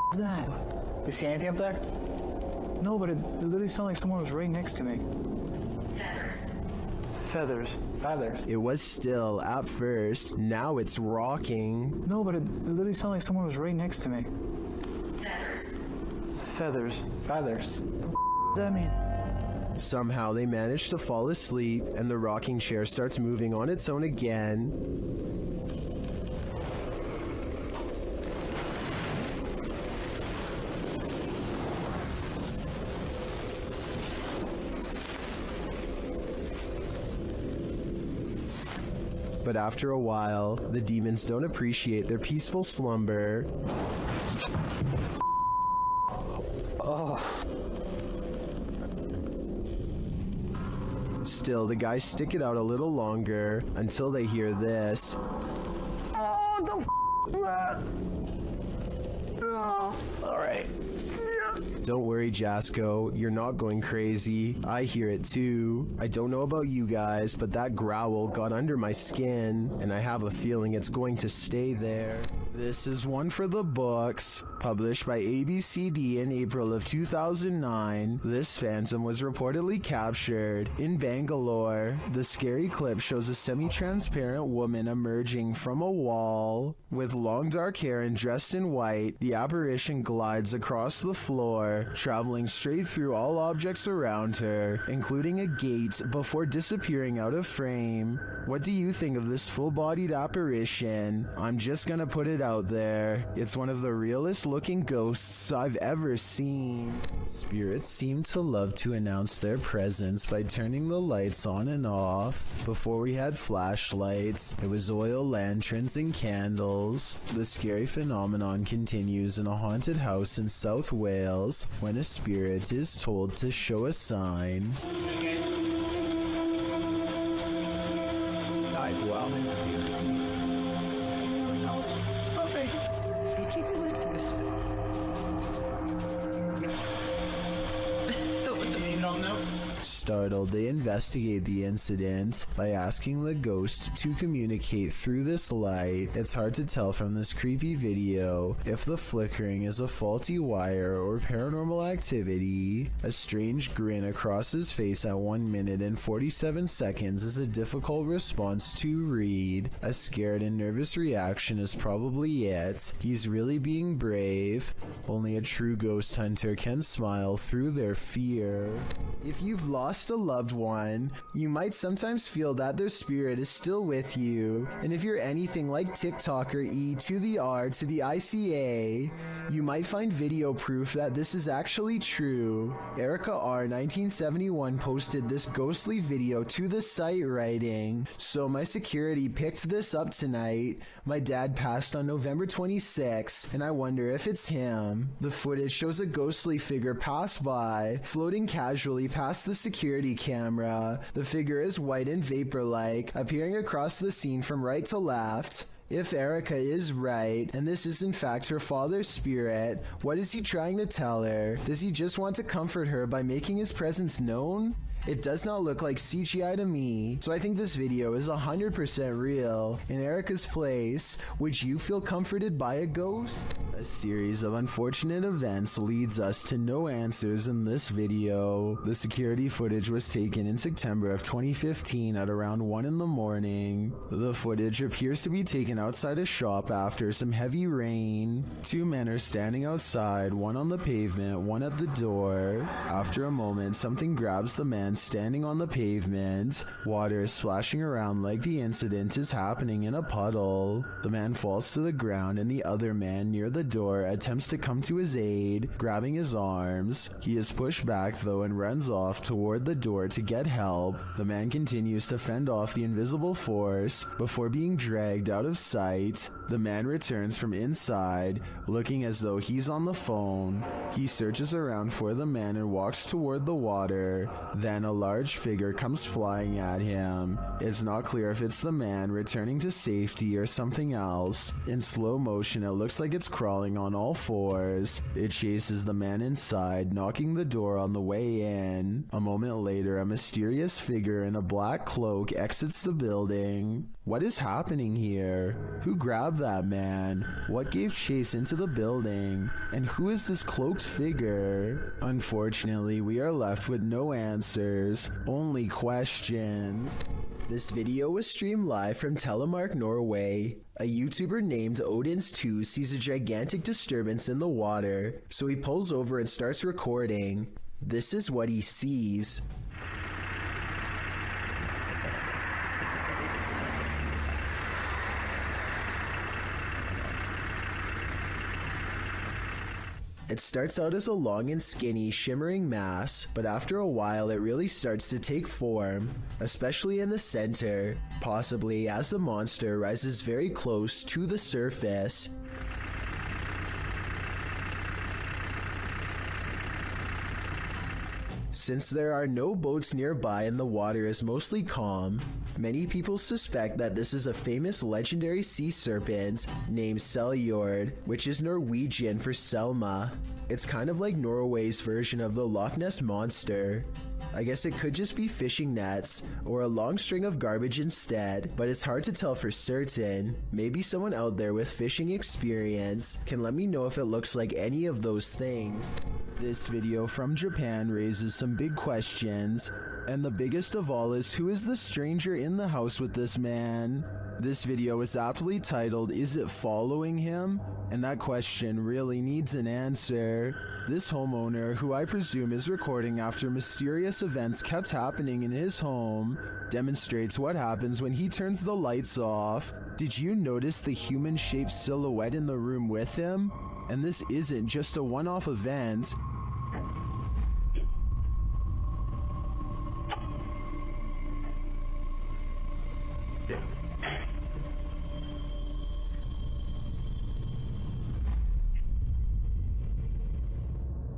What's that? Do you see anything up there? No, but it literally sounded like someone was right next to me. Feathers. It was still at first, now it's rocking. No, but it literally sounded like someone was right next to me. Feathers. What does that mean? Somehow they manage to fall asleep, and the rocking chair starts moving on its own again. But after a while, the demons don't appreciate their peaceful slumber. Still, the guys stick it out a little longer until they hear this. Alright. Don't worry, Jasko, you're not going crazy. I hear it too. I don't know about you guys, but that growl got under my skin, and I have a feeling it's going to stay there. This is one for the books. Published by ABCD in April of 2009, this phantom was reportedly captured in Bangalore. The scary clip shows a semi-transparent woman emerging from a wall. With long dark hair and dressed in white, the apparition glides across the floor, traveling straight through all objects around her, including a gate, before disappearing out of frame. What do you think of this full-bodied apparition? I'm just gonna put it out there. It's one of the realest looking ghosts I've ever seen. Spirits seem to love to announce their presence by turning the lights on and off. Before we had flashlights, it was oil lanterns and candles. The scary phenomenon continues in a haunted house in South Wales when a spirit is told to show a sign. Startled, they investigate the incident by asking the ghost to communicate through this light. It's hard to tell from this creepy video if the flickering is a faulty wire or paranormal activity. A strange grin across his face at 1 minute and 47 seconds is a difficult response to read. A scared and nervous reaction is probably it. He's really being brave. Only a true ghost hunter can smile through their fear. If you've lost lost a loved one, you might sometimes feel that their spirit is still with you. And if you're anything like TikToker E to the R to the ICA, you might find video proof that this is actually true. Erica R 1971 posted this ghostly video to the site writing, "So my security picked this up tonight. My dad passed on November 26, and I wonder if it's him. The footage shows a ghostly figure pass by, floating casually past the security camera. The figure is white and vapor-like, appearing across the scene from right to left. If Erica is right, and this is in fact her father's spirit, what is he trying to tell her? Does he just want to comfort her by making his presence known? It does not look like CGI to me, so I think this video is 100% real. In Erica's place, would you feel comforted by a ghost?" A series of unfortunate events leads us to no answers in this video. The security footage was taken in September of 2015 at around 1 in the morning. The footage appears to be taken outside a shop after some heavy rain. Two men are standing outside, one on the pavement, one at the door. After a moment, something grabs the man standing on the pavement. Water is splashing around like the incident is happening in a puddle. The man falls to the ground and the other man near the door attempts to come to his aid, grabbing his arms. He is pushed back though and runs off toward the door to get help. The man continues to fend off the invisible force before being dragged out of sight. The man returns from inside, looking as though he's on the phone. He searches around for the man and walks toward the water. Then a large figure comes flying at him. It's not clear if it's the man returning to safety or something else. In slow motion, it looks like it's crawling on all fours. It chases the man inside, knocking the door on the way in. A moment later, a mysterious figure in a black cloak exits the building. What is happening here? Who grabbed that man? What gave chase into the building? And who is this cloaked figure? Unfortunately, we are left with no answers, only questions. This video was streamed live from Telemark, Norway. A YouTuber named Odins2 sees a gigantic disturbance in the water, so he pulls over and starts recording. This is what he sees. It starts out as a long and skinny, shimmering mass, but after a while it really starts to take form, especially in the center, possibly as the monster rises very close to the surface. Since there are no boats nearby and the water is mostly calm, many people suspect that this is a famous legendary sea serpent named Selfie, which is Norwegian for Selma. It's kind of like Norway's version of the Loch Ness Monster. I guess it could just be fishing nets or a long string of garbage instead, but it's hard to tell for certain. Maybe someone out there with fishing experience can let me know if it looks like any of those things. This video from Japan raises some big questions, and the biggest of all is, who is the stranger in the house with this man? This video is aptly titled, "Is it following him?" And that question really needs an answer. This homeowner, who I presume is recording after mysterious events kept happening in his home, demonstrates what happens when he turns the lights off. Did you notice the human-shaped silhouette in the room with him? And this isn't just a one-off event.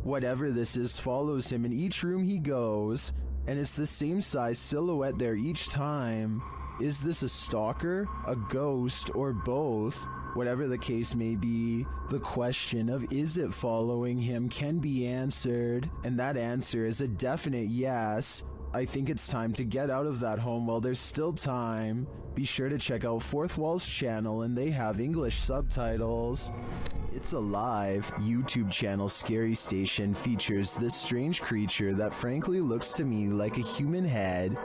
Whatever this is follows him in each room he goes, and it's the same size silhouette there each time. Is this a stalker, a ghost, or both? Whatever the case may be, the question of is it following him can be answered, and that answer is a definite yes. I think it's time to get out of that home while there's still time. Be sure to check out Fourth Wall's channel, and they have English subtitles. It's a live YouTube channel Scary Station features this strange creature that frankly looks to me like a human head.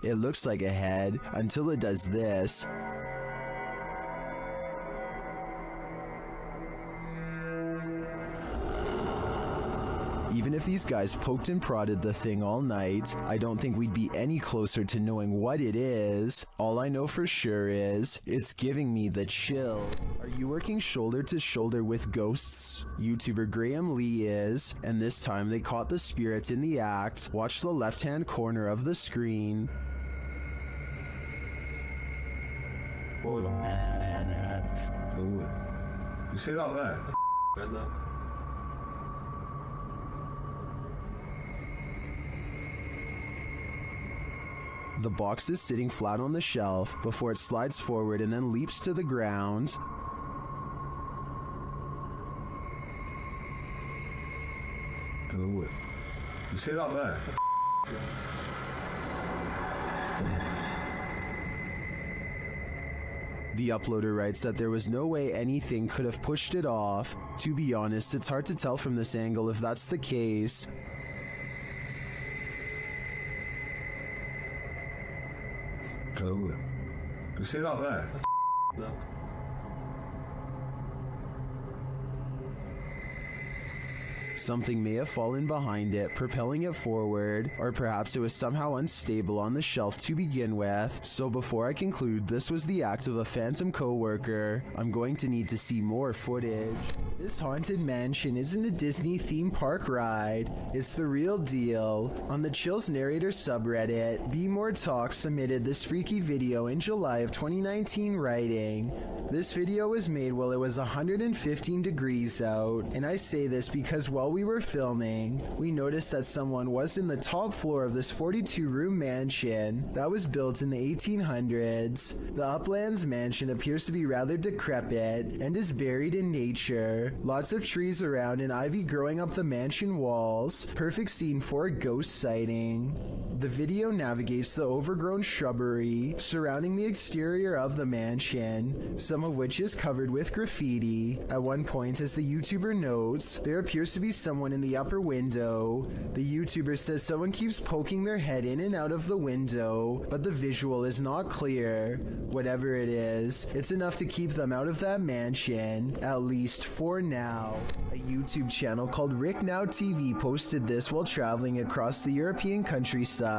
It looks like a head until it does this. Even if these guys poked and prodded the thing all night, I don't think we'd be any closer to knowing what it is. All I know for sure is, it's giving me the chill. Are you working shoulder to shoulder with ghosts? YouTuber Graham Lee is, and this time they caught the spirit in the act. Watch the left-hand corner of the screen. You see that there? The box is sitting flat on the shelf before it slides forward and then leaps to the ground. You see that there? The uploader writes that there was no way anything could have pushed it off. To be honest, it's hard to tell from this angle if that's the case. You see that there? Something may have fallen behind it, propelling it forward, or perhaps it was somehow unstable on the shelf to begin with. So before I conclude this was the act of a phantom co-worker, I'm going to need to see more footage. This haunted mansion isn't a Disney theme park ride, it's the real deal. On the Chills Narrator subreddit, Be More Talk submitted this freaky video in July of 2019 writing, "This video was made while it was 115 degrees out, and I say this because while we were filming, we noticed that someone was in the top floor of this 42-room mansion that was built in the 1800s. The Uplands mansion appears to be rather decrepit and is buried in nature. Lots of trees around and ivy growing up the mansion walls. Perfect scene for a ghost sighting." The video navigates the overgrown shrubbery surrounding the exterior of the mansion, some of which is covered with graffiti. At one point, as the YouTuber notes, there appears to be someone in the upper window. The YouTuber says someone keeps poking their head in and out of the window, but the visual is not clear. Whatever it is, it's enough to keep them out of that mansion, at least for now. A YouTube channel called Rick Now TV posted this while traveling across the European countryside.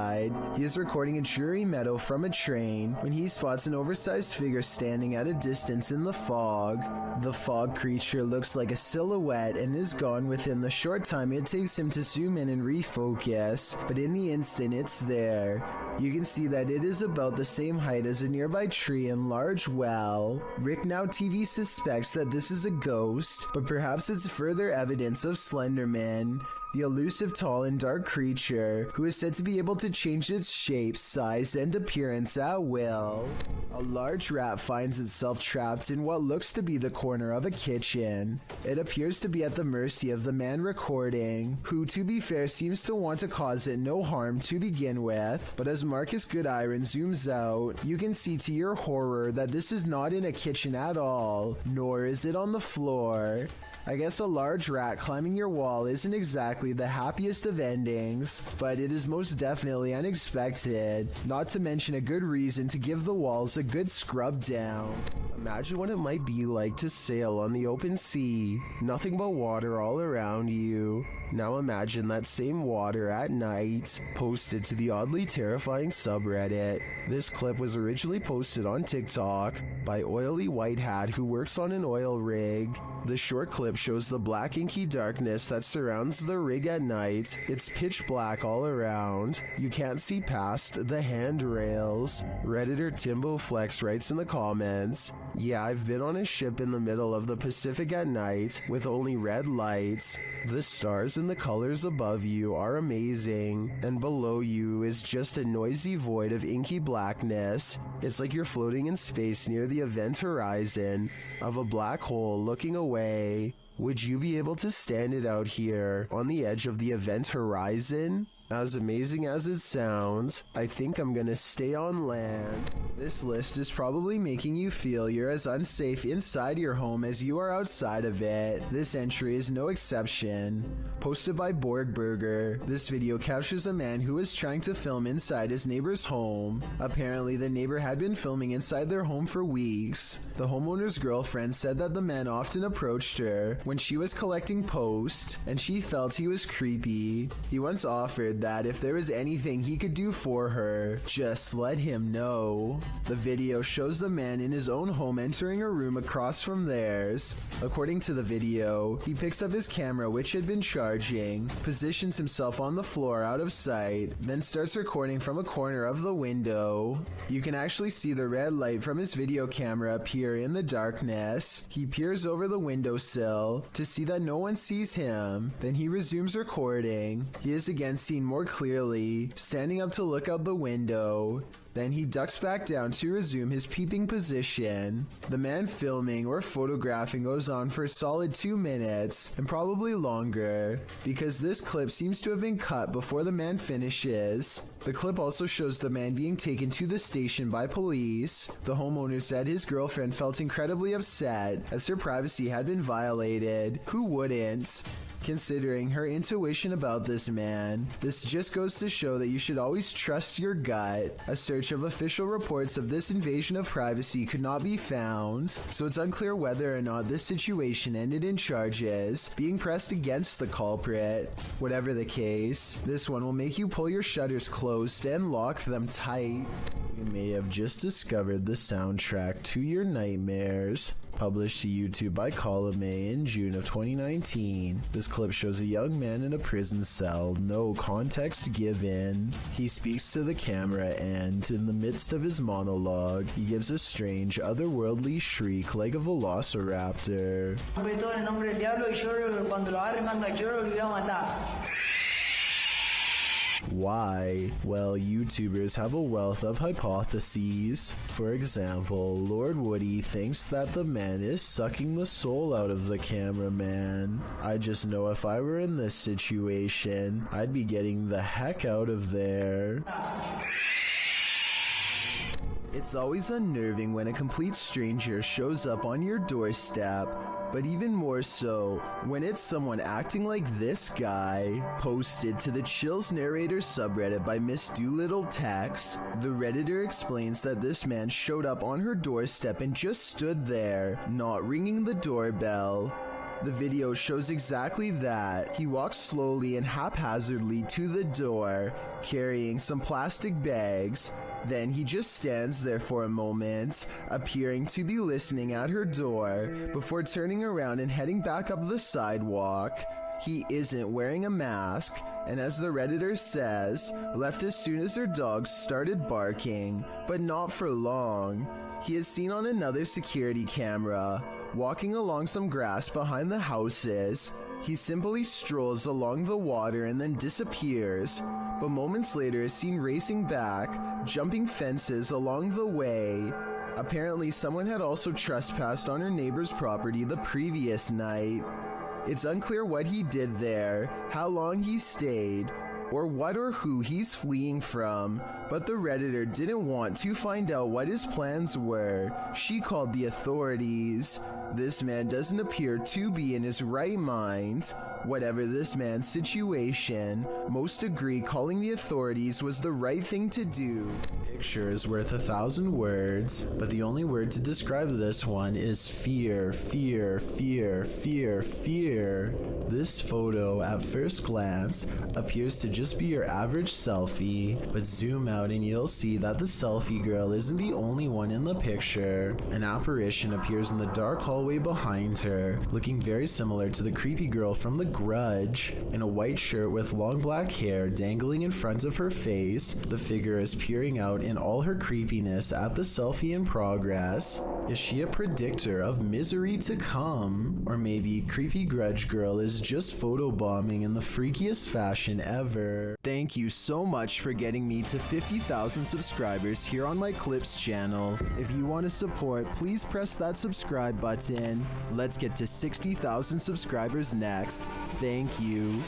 He is recording a dreary meadow from a train when he spots an oversized figure standing at a distance in the fog. The fog creature looks like a silhouette and is gone within the short time it takes him to zoom in and refocus, but in the instant it's there. You can see that it is about the same height as a nearby tree and large well. Rick Now TV suspects that this is a ghost, but perhaps it's further evidence of Slenderman, the elusive tall and dark creature who is said to be able to change its shape, size, and appearance at will. A large rat finds itself trapped in what looks to be the corner of a kitchen. It appears to be at the mercy of the man recording, who, to be fair, seems to want to cause it no harm to begin with, but as Marcus Goodiron zooms out, you can see to your horror that this is not in a kitchen at all, nor is it on the floor. I guess a large rat climbing your wall isn't exactly the happiest of endings, but it is most definitely unexpected, not to mention a good reason to give the walls a good scrub down. Imagine what it might be like to sail on the open sea, nothing but water all around you. Now imagine that same water at night, posted to the oddly terrifying subreddit. This clip was originally posted on TikTok by Oily White Hat who works on an oil rig. The short clip shows the black inky darkness that surrounds the rig at night. It's pitch black all around. You can't see past the handrails. Redditor Timbo Flex writes in the comments, "Yeah, I've been on a ship in the middle of the Pacific at night with only red lights. The stars and the colors above you are amazing, and below you is just a noisy void of inky blackness. It's like you're floating in space near the event horizon of a black hole looking away. Would you be able to stand it out here on the edge of the event horizon?" As amazing as it sounds, I think I'm gonna stay on land. This list is probably making you feel you're as unsafe inside your home as you are outside of it. This entry is no exception. Posted by Borgberger, this video captures a man who was trying to film inside his neighbor's home. Apparently, the neighbor had been filming inside their home for weeks. The homeowner's girlfriend said that the man often approached her when she was collecting post, and she felt he was creepy. He once offered that if there was anything he could do for her, just let him know. The video shows the man in his own home entering a room across from theirs. According to the video, he picks up his camera, which had been charging, positions himself on the floor out of sight, then starts recording from a corner of the window. You can actually see the red light from his video camera appear in the darkness. He peers over the windowsill to see that no one sees him. Then he resumes recording. He is again seen more clearly, standing up to look out the window. Then he ducks back down to resume his peeping position. The man filming or photographing goes on for a solid 2 minutes, and probably longer, because this clip seems to have been cut before the man finishes. The clip also shows the man being taken to the station by police. The homeowner said his girlfriend felt incredibly upset as her privacy had been violated. Who wouldn't? Considering her intuition about this man. This just goes to show that you should always trust your gut. A search of official reports of this invasion of privacy could not be found, so it's unclear whether or not this situation ended in charges being pressed against the culprit. Whatever the case, this one will make you pull your shutters closed and lock them tight. You may have just discovered the soundtrack to your nightmares. Published to YouTube by Column A in June of 2019. This clip shows a young man in a prison cell, no context given. He speaks to the camera and, in the midst of his monologue, he gives a strange, otherworldly shriek like a velociraptor. Why? Well, YouTubers have a wealth of hypotheses. For example, Lord Woody thinks that the man is sucking the soul out of the cameraman. I just know if I were in this situation, I'd be getting the heck out of there. It's always unnerving when a complete stranger shows up on your doorstep, but even more so when it's someone acting like this guy. Posted to the Chills Narrator subreddit by Miss Doolittle Tex, the Redditor explains that this man showed up on her doorstep and just stood there, not ringing the doorbell. The video shows exactly that. He walks slowly and haphazardly to the door, carrying some plastic bags. Then he just stands there for a moment, appearing to be listening at her door, before turning around and heading back up the sidewalk. He isn't wearing a mask, and as the Redditor says, left as soon as her dogs started barking, but not for long. He is seen on another security camera, walking along some grass behind the houses. He simply strolls along the water and then disappears, but moments later is seen racing back, jumping fences along the way. Apparently, someone had also trespassed on her neighbor's property the previous night. It's unclear what he did there, how long he stayed, or what or who he's fleeing from, but the Redditor didn't want to find out what his plans were. She called the authorities. This man doesn't appear to be in his right mind. Whatever this man's situation, most agree calling the authorities was the right thing to do. Picture is worth 1,000 words, but the only word to describe this one is fear, fear, fear, fear, fear. This photo, at first glance, appears to just be your average selfie, but zoom out and you'll see that the selfie girl isn't the only one in the picture. An apparition appears in the dark hallway behind her, looking very similar to the creepy girl from The Grudge. In a white shirt with long black hair dangling in front of her face, the figure is peering out in all her creepiness at the selfie in progress. Is she a predictor of misery to come? Or maybe creepy Grudge girl is just photobombing in the freakiest fashion ever. Thank you so much for getting me to 50,000 subscribers here on my Clips channel. If you want to support, please press that subscribe button. Let's get to 60,000 subscribers next. Thank you.